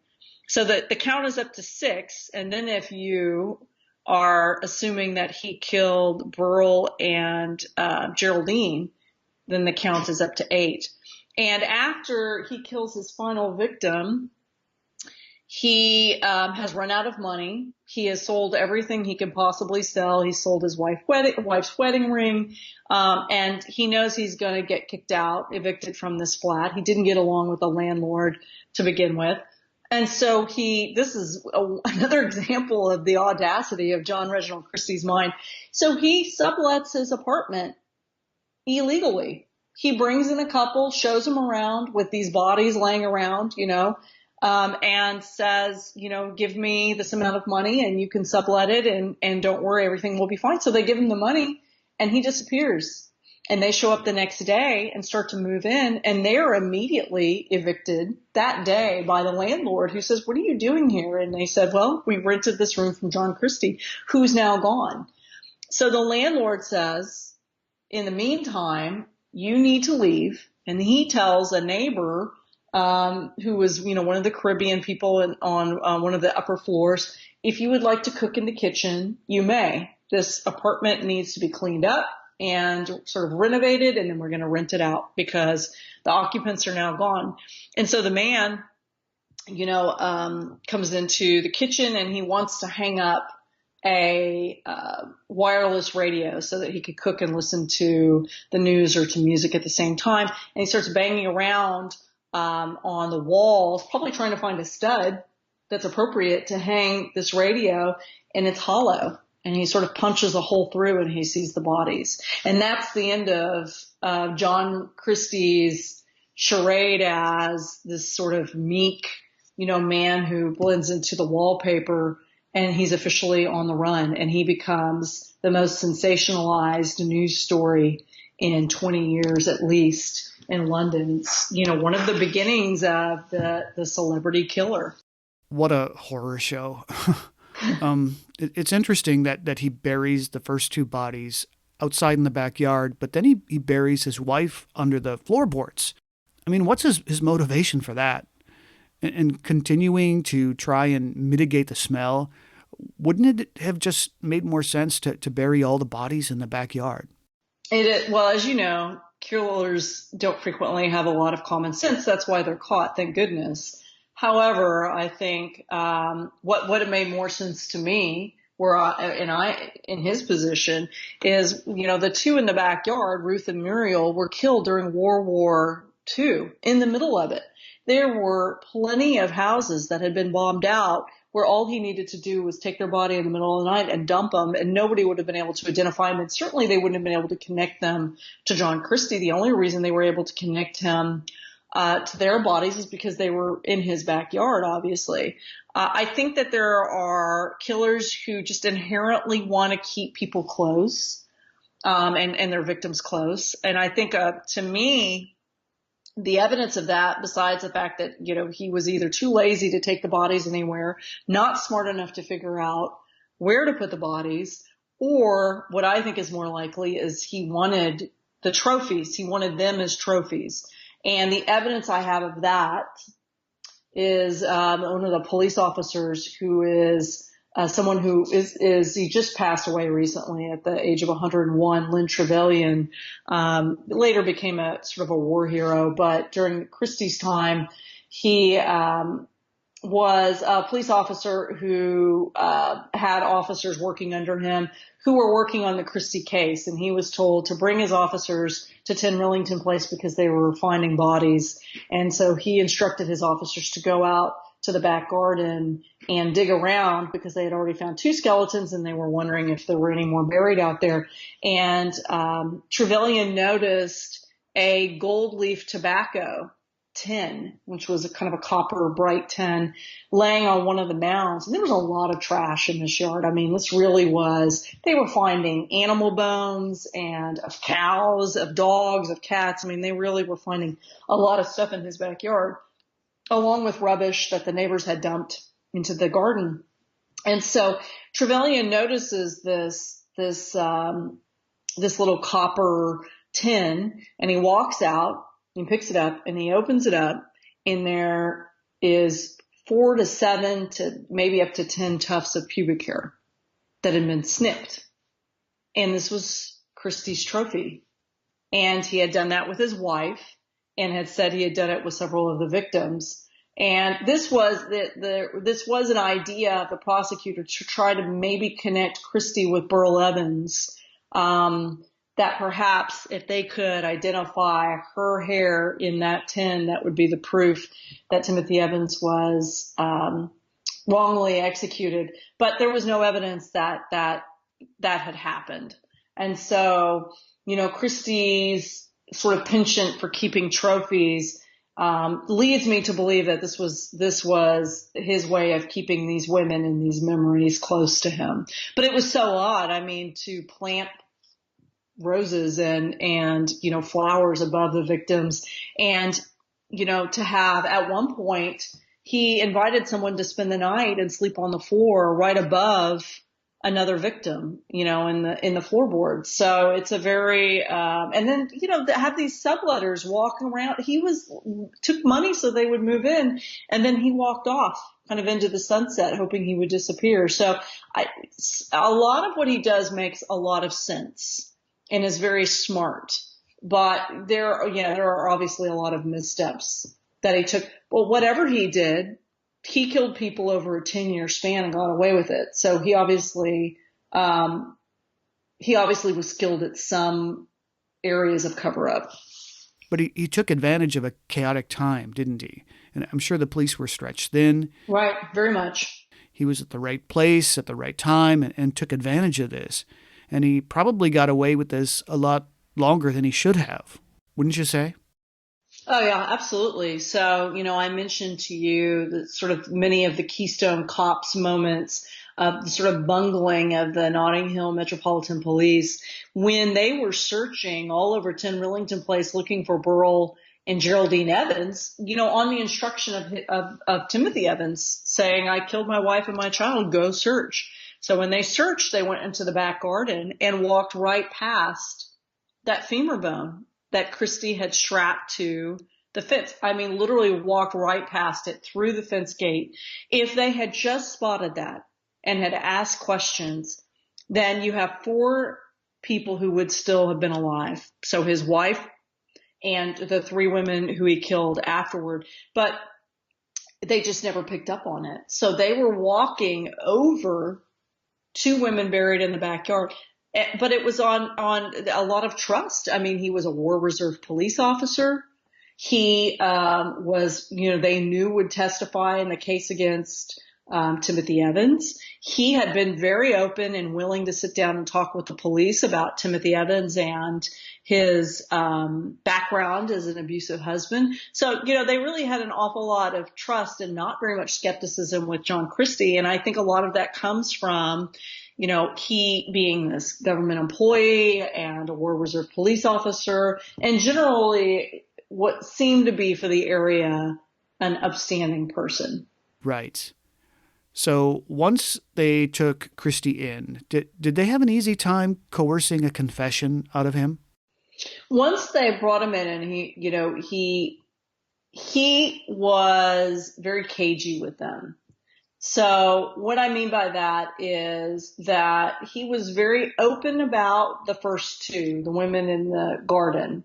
S2: So the count is up to 6. And then if you are assuming that he killed Burl and Geraldine, then the count is up to 8. And after he kills his final victim, he has run out of money. He has sold everything he could possibly sell. He sold his wife's wedding ring, and he knows he's going to get kicked out, evicted from this flat. He didn't get along with the landlord to begin with. And so this is another example of the audacity of John Reginald Christie's mind. So he sublets his apartment illegally. He brings in a couple, shows them around with these bodies laying around, and says, give me this amount of money and you can sublet it and don't worry, everything will be fine. So they give him the money and he disappears. And they show up the next day and start to move in, and they are immediately evicted that day by the landlord, who says, what are you doing here? And they said, well, we rented this room from John Christie, who's now gone. So the landlord says, in the meantime, you need to leave. And he tells a neighbor, who was, one of the Caribbean people on one of the upper floors, if you would like to cook in the kitchen, you may. This apartment needs to be cleaned up and sort of renovated, and then we're going to rent it out because the occupants are now gone. And so the man, comes into the kitchen and he wants to hang up a wireless radio so that he could cook and listen to the news or to music at the same time. And he starts banging around on the walls, probably trying to find a stud that's appropriate to hang this radio, and it's hollow. And he sort of punches a hole through and he sees the bodies. And that's the end of John Christie's charade as this sort of meek, man who blends into the wallpaper, and he's officially on the run. And he becomes the most sensationalized news story in 20 years at least in London. It's, one of the beginnings of the celebrity killer.
S1: What a horror show. It's interesting that he buries the first 2 bodies outside in the backyard, but then he buries his wife under the floorboards. I mean, what's his motivation for that? And continuing to try and mitigate the smell, wouldn't it have just made more sense to bury all the bodies in the backyard?
S2: Well, as you know, killers don't frequently have a lot of common sense. That's why they're caught, thank goodness. However, I think what would have made more sense to me, in his position, is the 2 in the backyard, Ruth and Muriel, were killed during World War II. In the middle of it, there were plenty of houses that had been bombed out where all he needed to do was take their body in the middle of the night and dump them, and nobody would have been able to identify them, and certainly they wouldn't have been able to connect them to John Christie. The only reason they were able to connect him to their bodies is because they were in his backyard, obviously. I think that there are killers who just inherently want to keep people close, and their victims close. And I think, to me, the evidence of that, besides the fact that, he was either too lazy to take the bodies anywhere, not smart enough to figure out where to put the bodies, or what I think is more likely is he wanted the trophies. He wanted them as trophies. And the evidence I have of that is one of the police officers, who is someone who he just passed away recently at the age of 101, Lynn Trevelyan, later became a sort of a war hero. But during Christie's time, he was a police officer who had officers working under him who were working on the Christie case. And he was told to bring his officers to 10 Millington Place because they were finding bodies. And so he instructed his officers to go out to the back garden and dig around because they had already found 2 skeletons and they were wondering if there were any more buried out there. And Trevelyan noticed a gold leaf tobacco tin, which was a kind of a copper bright tin, laying on one of the mounds. And there was a lot of trash in this yard. I mean, this really was, they were finding animal bones and of cows, of dogs, of cats. I mean, they really were finding a lot of stuff in his backyard, along with rubbish that the neighbors had dumped into the garden. And so Trevelyan notices this little copper tin, and he walks out, he picks it up and he opens it up, and there is 4 to 7 to maybe up to 10 tufts of pubic hair that had been snipped. And this was Christie's trophy. And he had done that with his wife and had said he had done it with several of the victims. And this was this was an idea of the prosecutor to try to maybe connect Christie with Burl Evans, that perhaps if they could identify her hair in that tin, that would be the proof that Timothy Evans was wrongly executed. But there was no evidence that had happened. And so, Christie's sort of penchant for keeping trophies leads me to believe that this was his way of keeping these women and these memories close to him. But it was so odd. I mean, to plant roses and flowers above the victims, and to have, at one point he invited someone to spend the night and sleep on the floor right above another victim, in the floorboards. So it's a very, and then, have these subletters walking around. He took money so they would move in, and then he walked off kind of into the sunset, hoping he would disappear. So a lot of what he does makes a lot of sense and is very smart, but there are obviously a lot of missteps that he took. Well, whatever he did, he killed people over a 10-year span and got away with it. So he obviously was skilled at some areas of cover up.
S1: But he took advantage of a chaotic time, didn't he? And I'm sure the police were stretched thin.
S2: Right, very much.
S1: He was at the right place at the right time and took advantage of this. And he probably got away with this a lot longer than he should have, wouldn't you say?
S2: Oh, yeah, absolutely. So, I mentioned to you the sort of many of the Keystone Cops moments of the sort of bungling of the Notting Hill Metropolitan Police when they were searching all over 10 Rillington Place looking for Burl and Geraldine Evans, on the instruction of Timothy Evans saying, "I killed my wife and my child, go search." So when they searched, they went into the back garden and walked right past that femur bone that Christie had strapped to the fence. I mean, literally walked right past it through the fence gate. If they had just spotted that and had asked questions, then you have 4 people who would still have been alive. So his wife and the 3 women who he killed afterward. But they just never picked up on it. So they were walking over 2 women buried in the backyard. But it was on a lot of trust. I mean, he was a War Reserve police officer. He was, they knew would testify in the case against Timothy Evans. He had been very open and willing to sit down and talk with the police about Timothy Evans and his background as an abusive husband. So, they really had an awful lot of trust and not very much skepticism with John Christie. And I think a lot of that comes from he being this government employee and a War Reserve police officer, and generally what seemed to be for the area an upstanding person.
S1: Right. So once they took Christie in, did they have an easy time coercing a confession out of him?
S2: Once they brought him in, and he was very cagey with them. So what I mean by that is that he was very open about the first 2, the women in the garden,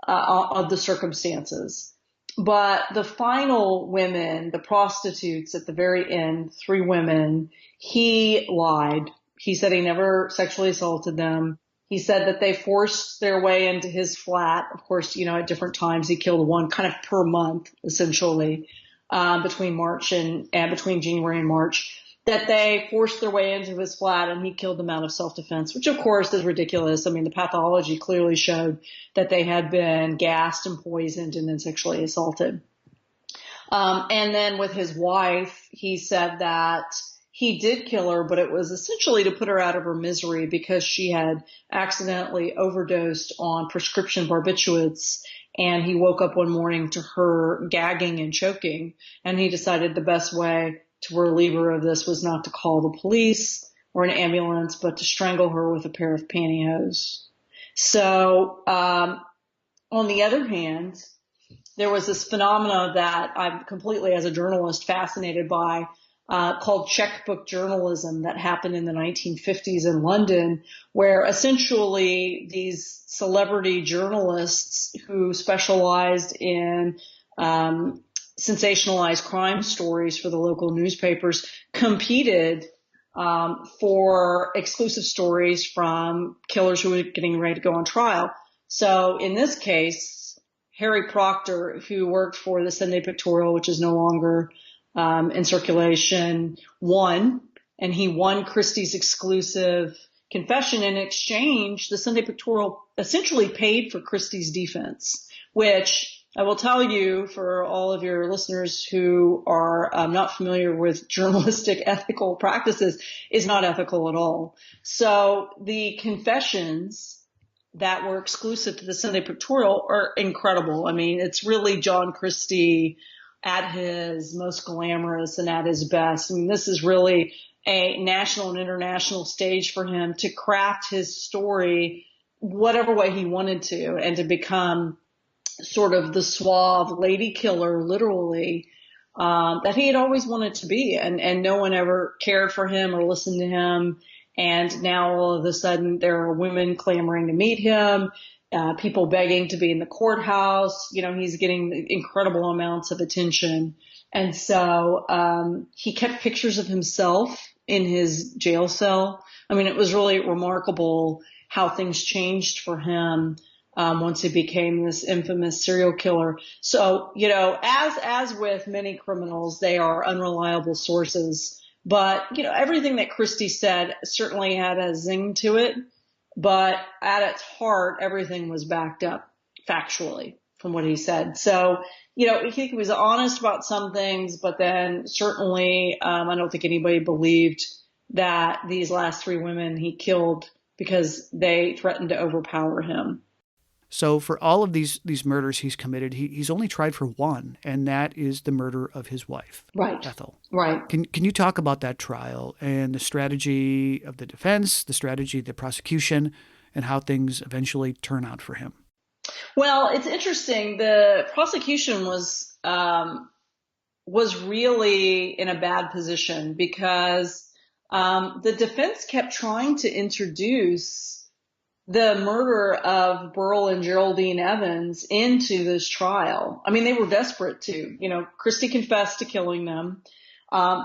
S2: of the circumstances. But the final women, the prostitutes at the very end, 3 women, he lied. He said he never sexually assaulted them. He said that they forced their way into his flat. Of course, at different times he killed one kind of per month, essentially. Between January and March, that they forced their way into his flat and he killed them out of self-defense, which of course is ridiculous. I mean, the pathology clearly showed that they had been gassed and poisoned and then sexually assaulted. And then with his wife, he said that he did kill her, but it was essentially to put her out of her misery because she had accidentally overdosed on prescription barbiturates. And he woke up one morning to her gagging and choking, and he decided the best way to relieve her of this was not to call the police or an ambulance, but to strangle her with a pair of pantyhose. So, on the other hand, there was this phenomena that I'm completely, as a journalist, fascinated by, called checkbook journalism that happened in the 1950s in London, where essentially these celebrity journalists who specialized in sensationalized crime stories for the local newspapers competed for exclusive stories from killers who were getting ready to go on trial. So in this case, Harry Proctor, who worked for the Sunday Pictorial, which is no longer in circulation, won, and he won Christie's exclusive confession. In exchange, the Sunday Pictorial essentially paid for Christie's defense, which I will tell you, for all of your listeners who are not familiar with journalistic ethical practices, is not ethical at all. So the confessions that were exclusive to the Sunday Pictorial are incredible. I mean, it's really John Christie at his most glamorous and at his best. I mean, this is really a national and international stage for him to craft his story whatever way he wanted to, and to become sort of the suave lady killer, literally, that he had always wanted to be. And no one ever cared for him or listened to him. And now all of a sudden there are women clamoring to meet him, people begging to be in the courthouse. You know, he's getting incredible amounts of attention. And so he kept pictures of himself in his jail cell. I mean, it was really remarkable how things changed for him once he became this infamous serial killer. So, you know, as with many criminals, they are unreliable sources. But, you know, everything that Christie said certainly had a zing to it. But at its heart, everything was backed up factually from what he said. So, you know, he was honest about some things, but then certainly I don't think anybody believed that these last three women he killed because they threatened to overpower him.
S1: So for all of these murders he's committed, he's only tried for one, and that is the murder of his wife,
S2: right,
S1: Ethel.
S2: Right.
S1: Can you talk about that trial and the strategy of the defense, the strategy of the prosecution, and how things eventually turn out for him?
S2: Well, it's interesting. The prosecution was really in a bad position because the defense kept trying to introduce the murder of Burl and Geraldine Evans into this trial. I mean, they were desperate to. You know, Christie confessed to killing them.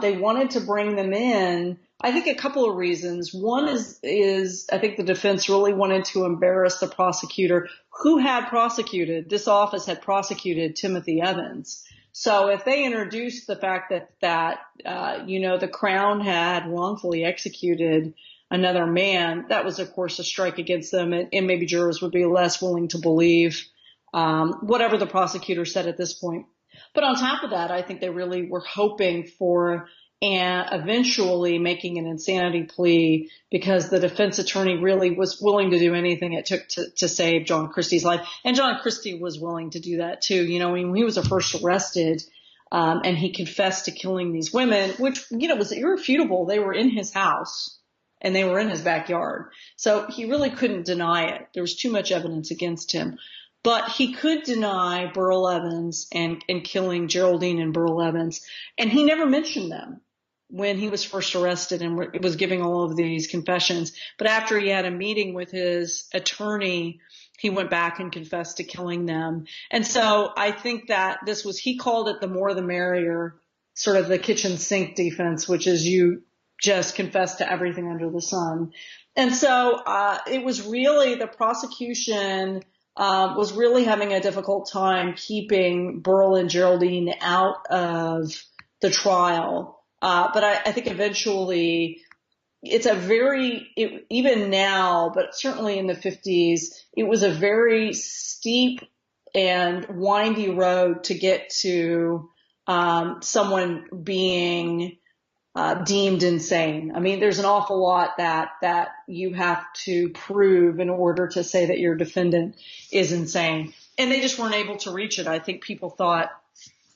S2: They wanted to bring them in. I think a couple of reasons. One is I think the defense really wanted to embarrass the prosecutor who had prosecuted. This office had prosecuted Timothy Evans. So if they introduced the fact that the Crown had wrongfully executed another man, that was, of course, a strike against them, and maybe jurors would be less willing to believe whatever the prosecutor said at this point. But on top of that, I think they really were hoping for eventually making an insanity plea, because the defense attorney really was willing to do anything it took to save John Christie's life. And John Christie was willing to do that too. You know, when he was first arrested, and he confessed to killing these women, which, you know, was irrefutable. They were in his house and they were in his backyard. So he really couldn't deny it. There was too much evidence against him. But he could deny Burl Evans and killing Geraldine and Burl Evans. And he never mentioned them when he was first arrested and was giving all of these confessions. But after he had a meeting with his attorney, he went back and confessed to killing them. And so I think that he called it the more the merrier, sort of the kitchen sink defense, which is you just confess to everything under the sun. And so it was really, the prosecution was really having a difficult time keeping Burl and Geraldine out of the trial. But I think eventually it's even now, but certainly in the 50s, it was a very steep and windy road to get to someone being deemed insane. I mean, there's an awful lot that you have to prove in order to say that your defendant is insane. And they just weren't able to reach it. I think people thought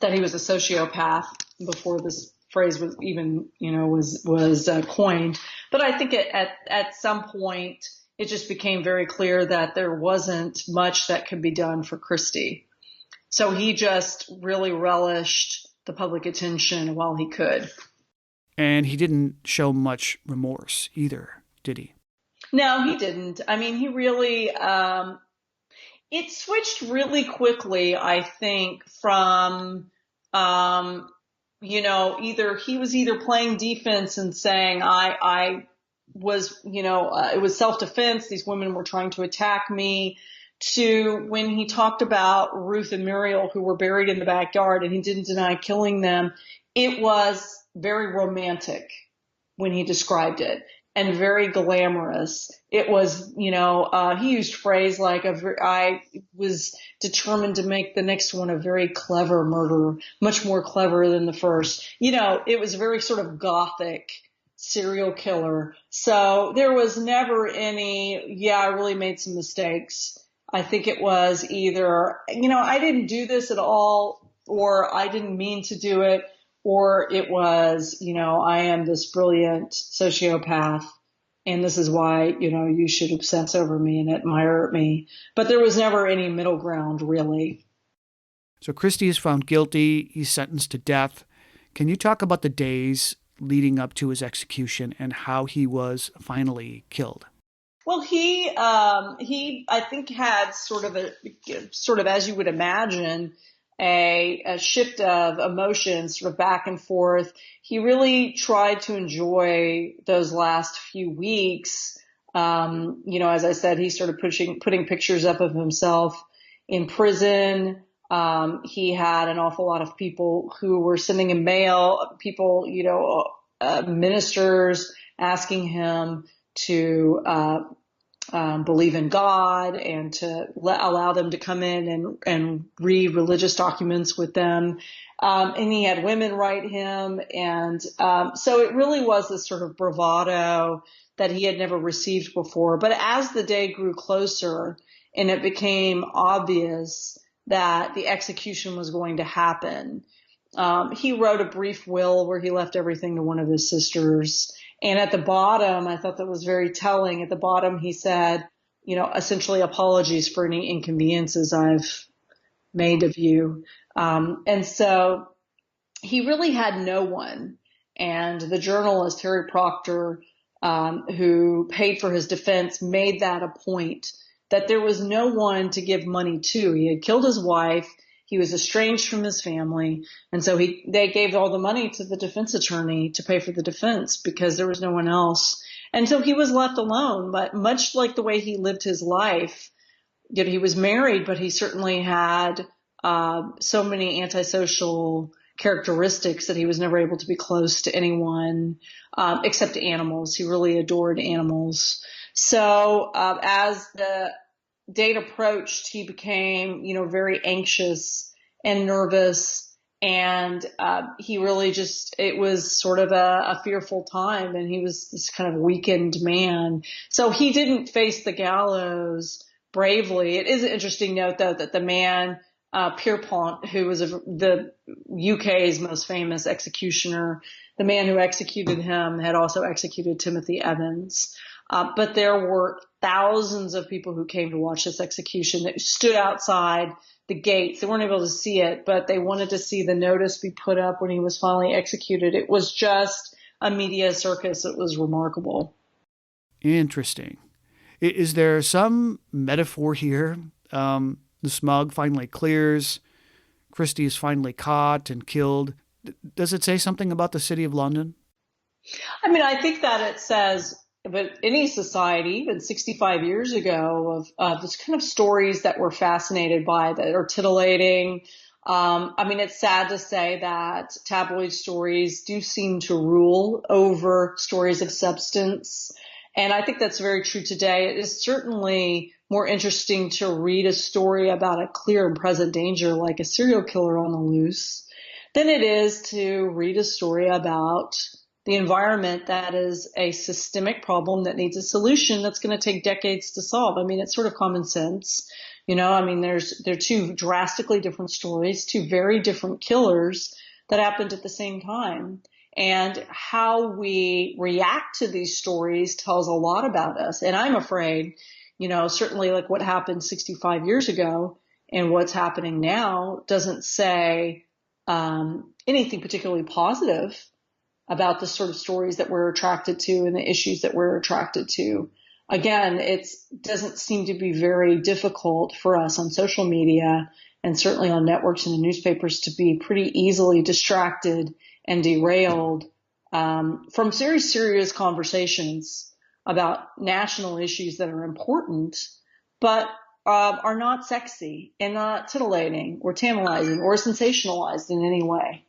S2: that he was a sociopath before this phrase was even, was coined. But I think at some point it just became very clear that there wasn't much that could be done for Christie. So he just really relished the public attention while he could.
S1: And he didn't show much remorse either, did he?
S2: No, he didn't. I mean, he really, it switched really quickly, I think, from, either he was either playing defense and saying, I was, it was self-defense. These women were trying to attack me, to when he talked about Ruth and Muriel, who were buried in the backyard, and he didn't deny killing them. It was very romantic when he described it, and very glamorous. It was, he used phrase like, I was determined to make the next one a very clever murderer, much more clever than the first. It was very sort of gothic serial killer. So there was never any, I really made some mistakes. I think it was either, I didn't do this at all, or I didn't mean to do it, or it was, I am this brilliant sociopath, and this is why, you should obsess over me and admire me. But there was never any middle ground, really.
S1: So Christie is found guilty. He's sentenced to death. Can you talk about the days leading up to his execution and how he was finally killed?
S2: Well, he, I think, had sort of, as you would imagine, a shift of emotions sort of back and forth. He really tried to enjoy those last few weeks. As I said, he started putting pictures up of himself in prison. He had an awful lot of people who were sending him mail, people, ministers asking him to believe in God and to allow them to come in and read religious documents with them. And he had women write him. And so it really was this sort of bravado that he had never received before. But as the day grew closer and it became obvious that the execution was going to happen, he wrote a brief will where he left everything to one of his sisters. And at the bottom, I thought that was very telling. At the bottom, he said, essentially apologies for any inconveniences I've made of you. And so he really had no one. And the journalist, Harry Proctor, who paid for his defense, made that a point that there was no one to give money to. He had killed his wife. He was estranged from his family. And so they gave all the money to the defense attorney to pay for the defense because there was no one else. And so he was left alone, but much like the way he lived his life, he was married, but he certainly had so many antisocial characteristics that he was never able to be close to anyone except animals. He really adored animals. So as the date approached, he became, very anxious and nervous. And he really it was sort of a fearful time. And he was this kind of weakened man. So he didn't face the gallows bravely. It is an interesting note, though, that the man, Pierpont, who was the UK's most famous executioner, the man who executed him had also executed Timothy Evans. But there were thousands of people who came to watch this execution that stood outside the gates. They weren't able to see it, but they wanted to see the notice be put up when he was finally executed. It was just a media circus. It was remarkable.
S1: Interesting. Is there some metaphor here? The smog finally clears. Christie is finally caught and killed. Does it say something about the city of London?
S2: I mean, I think that it says, but any society, even 65 years ago, of this kind of stories that we're fascinated by, that are titillating. I mean, it's sad to say that tabloid stories do seem to rule over stories of substance. And I think that's very true today. It is certainly more interesting to read a story about a clear and present danger like a serial killer on the loose than it is to read a story about the environment that is a systemic problem that needs a solution that's going to take decades to solve. I mean, it's sort of common sense. I mean, they're two drastically different stories, two very different killers that happened at the same time. And how we react to these stories tells a lot about us. And I'm afraid, certainly like what happened 65 years ago in what's happening now doesn't say anything particularly positive about the sort of stories that we're attracted to and the issues that we're attracted to. Again, it doesn't seem to be very difficult for us on social media and certainly on networks and in newspapers to be pretty easily distracted and derailed from very serious conversations about national issues that are important, but are not sexy and not titillating or tantalizing or sensationalized in any way.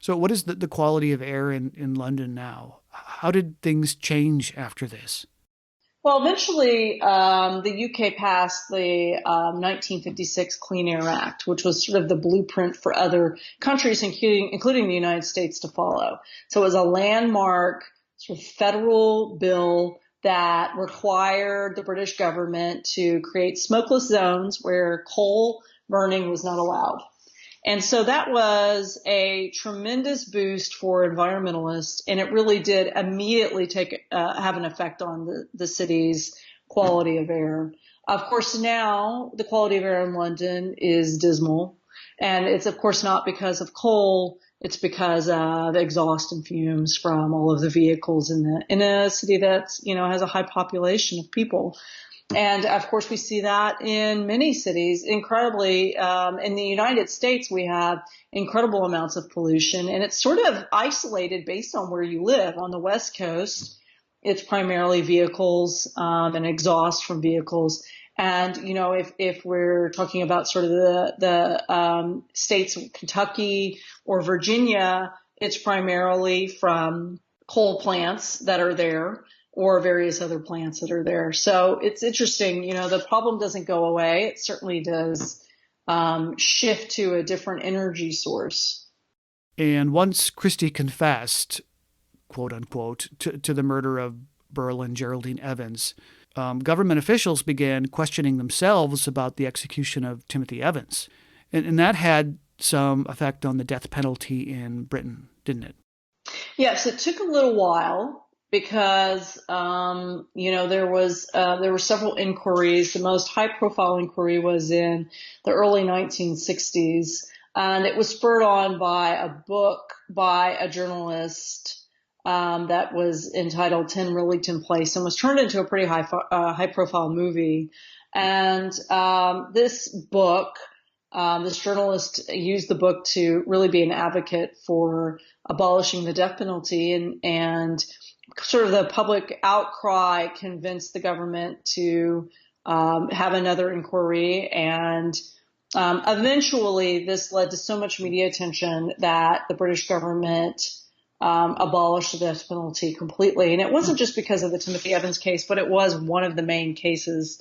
S1: So what is the quality of air in London now? How did things change after this?
S2: Well, eventually, the UK passed the 1956 Clean Air Act, which was sort of the blueprint for other countries, including the United States, to follow. So it was a landmark sort of federal bill that required the British government to create smokeless zones where coal burning was not allowed. And so that was a tremendous boost for environmentalists, and it really did immediately have an effect on the city's quality of air. Of course, now the quality of air in London is dismal, and it's of course not because of coal. It's because of exhaust and fumes from all of the vehicles in a city that's, has a high population of people. And of course, we see that in many cities. Incredibly, in the United States, we have incredible amounts of pollution, and it's sort of isolated based on where you live. On the West Coast, it's primarily vehicles and exhaust from vehicles. And if we're talking about sort of the states of Kentucky or Virginia, it's primarily from coal plants that are there, or various other plants that are there. So it's interesting, the problem doesn't go away. It certainly does shift to a different energy source.
S1: And once Christie confessed, quote unquote, to the murder of Burl and Geraldine Evans, government officials began questioning themselves about the execution of Timothy Evans. And that had some effect on the death penalty in Britain, didn't it?
S2: Yes, it took a little while, because, there were several inquiries. The most high-profile inquiry was in the early 1960s, and it was spurred on by a book by a journalist that was entitled 10 Rillington Place and was turned into a pretty high-profile movie. And this journalist used the book to really be an advocate for abolishing the death penalty, and sort of the public outcry convinced the government to have another inquiry. And eventually this led to so much media attention that the British government abolished the death penalty completely. And it wasn't just because of the Timothy Evans case, but it was one of the main cases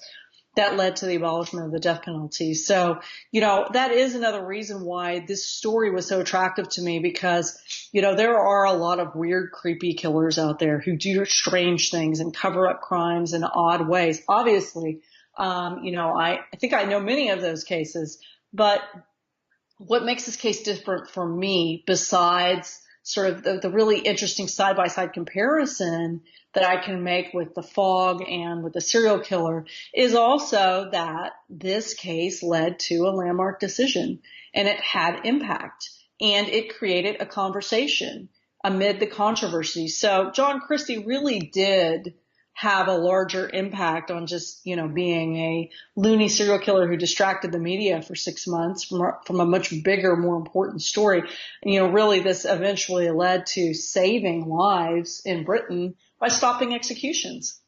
S2: that led to the abolishment of the death penalty. So, that is another reason why this story was so attractive to me, because, there are a lot of weird, creepy killers out there who do strange things and cover up crimes in odd ways. Obviously, I think I know many of those cases, but what makes this case different for me, besides sort of the really interesting side-by-side comparison that I can make with the fog and with the serial killer, is also that this case led to a landmark decision, and it had impact, and it created a conversation amid the controversy. So John Christie really did have a larger impact on just, being a loony serial killer who distracted the media for 6 months from a much bigger, more important story. And, really this eventually led to saving lives in Britain by stopping executions.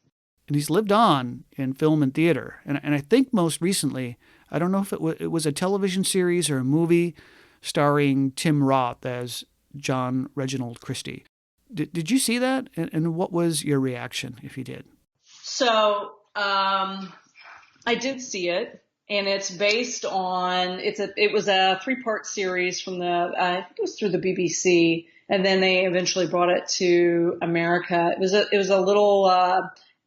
S1: And he's lived on in film and theater. And I think most recently, I don't know if it was a television series or a movie starring Tim Roth as John Reginald Christie. Did you see that? And what was your reaction if you did?
S2: So I did see it, and it's based on it was a 3-part series from I think it was through the BBC, and then they eventually brought it to America. It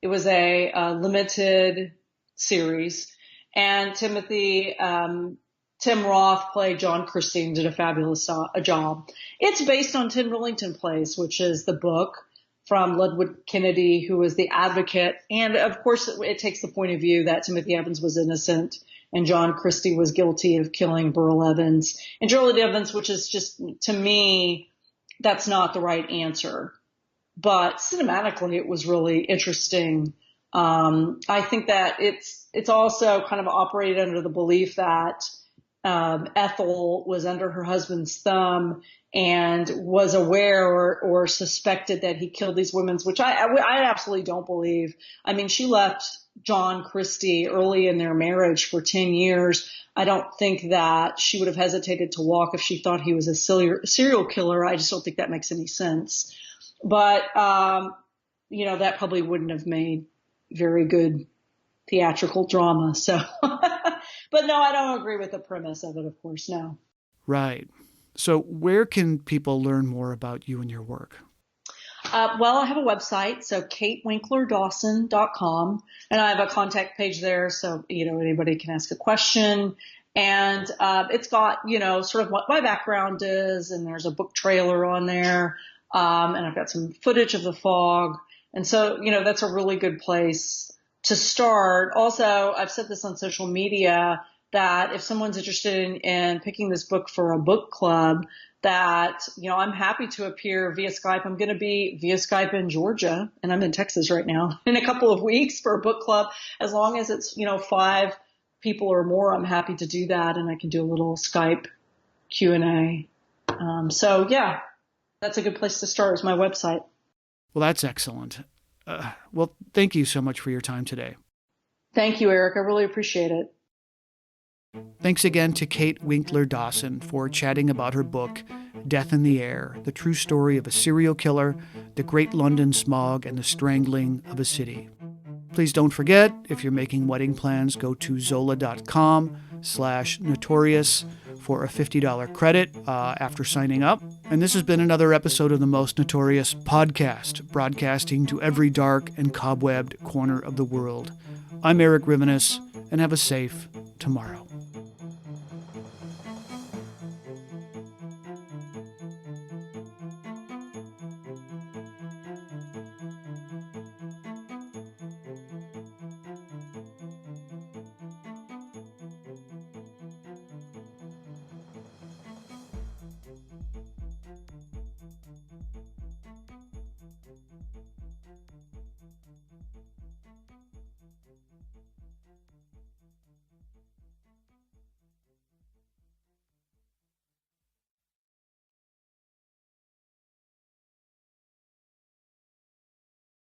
S2: was a limited series, and Tim Roth played John Christie and did a fabulous job. It's based on 10 Rillington Place, which is the book from Ludwig Kennedy, who was the advocate. And of course, it takes the point of view that Timothy Evans was innocent and John Christie was guilty of killing Burl Evans and Gerald Evans, which is just, to me, that's not the right answer. But cinematically, it was really interesting. I think that it's also kind of operated under the belief that Ethel was under her husband's thumb and was aware or suspected that he killed these women, which I absolutely don't believe. I mean, she left John Christie early in their marriage for 10 years. I don't think that she would have hesitated to walk if she thought he was a serial killer. I just don't think that makes any sense. But, that probably wouldn't have made very good theatrical drama. So, but no, I don't agree with the premise of it, of course, no.
S1: Right. So where can people learn more about you and your work?
S2: Well, I have a website, so katewinklerdawson.com, and I have a contact page there, so, anybody can ask a question. And it's got, sort of what my background is, and there's a book trailer on there, and I've got some footage of the fog. And so, that's a really good place to start. Also, I've said this on social media that if someone's interested in picking this book for a book club, that, I'm happy to appear via Skype. I'm going to be via Skype in Georgia, and I'm in Texas right now, in a couple of weeks for a book club. As long as it's, 5 people or more, I'm happy to do that, and I can do a little Skype Q&A. So, yeah, that's a good place to start, is my website.
S1: Well, that's excellent. Well, thank you so much for your time today.
S2: Thank you, Eric. I really appreciate it.
S1: Thanks again to Kate Winkler Dawson for chatting about her book, Death in the Air, the true story of a serial killer, the Great London Smog, and the Strangling of a City. Please don't forget, if you're making wedding plans, go to zola.com/notorious for a $50 credit after signing up. And this has been another episode of the Most Notorious podcast, broadcasting to every dark and cobwebbed corner of the world. I'm Eric Rivenes, and have a safe tomorrow.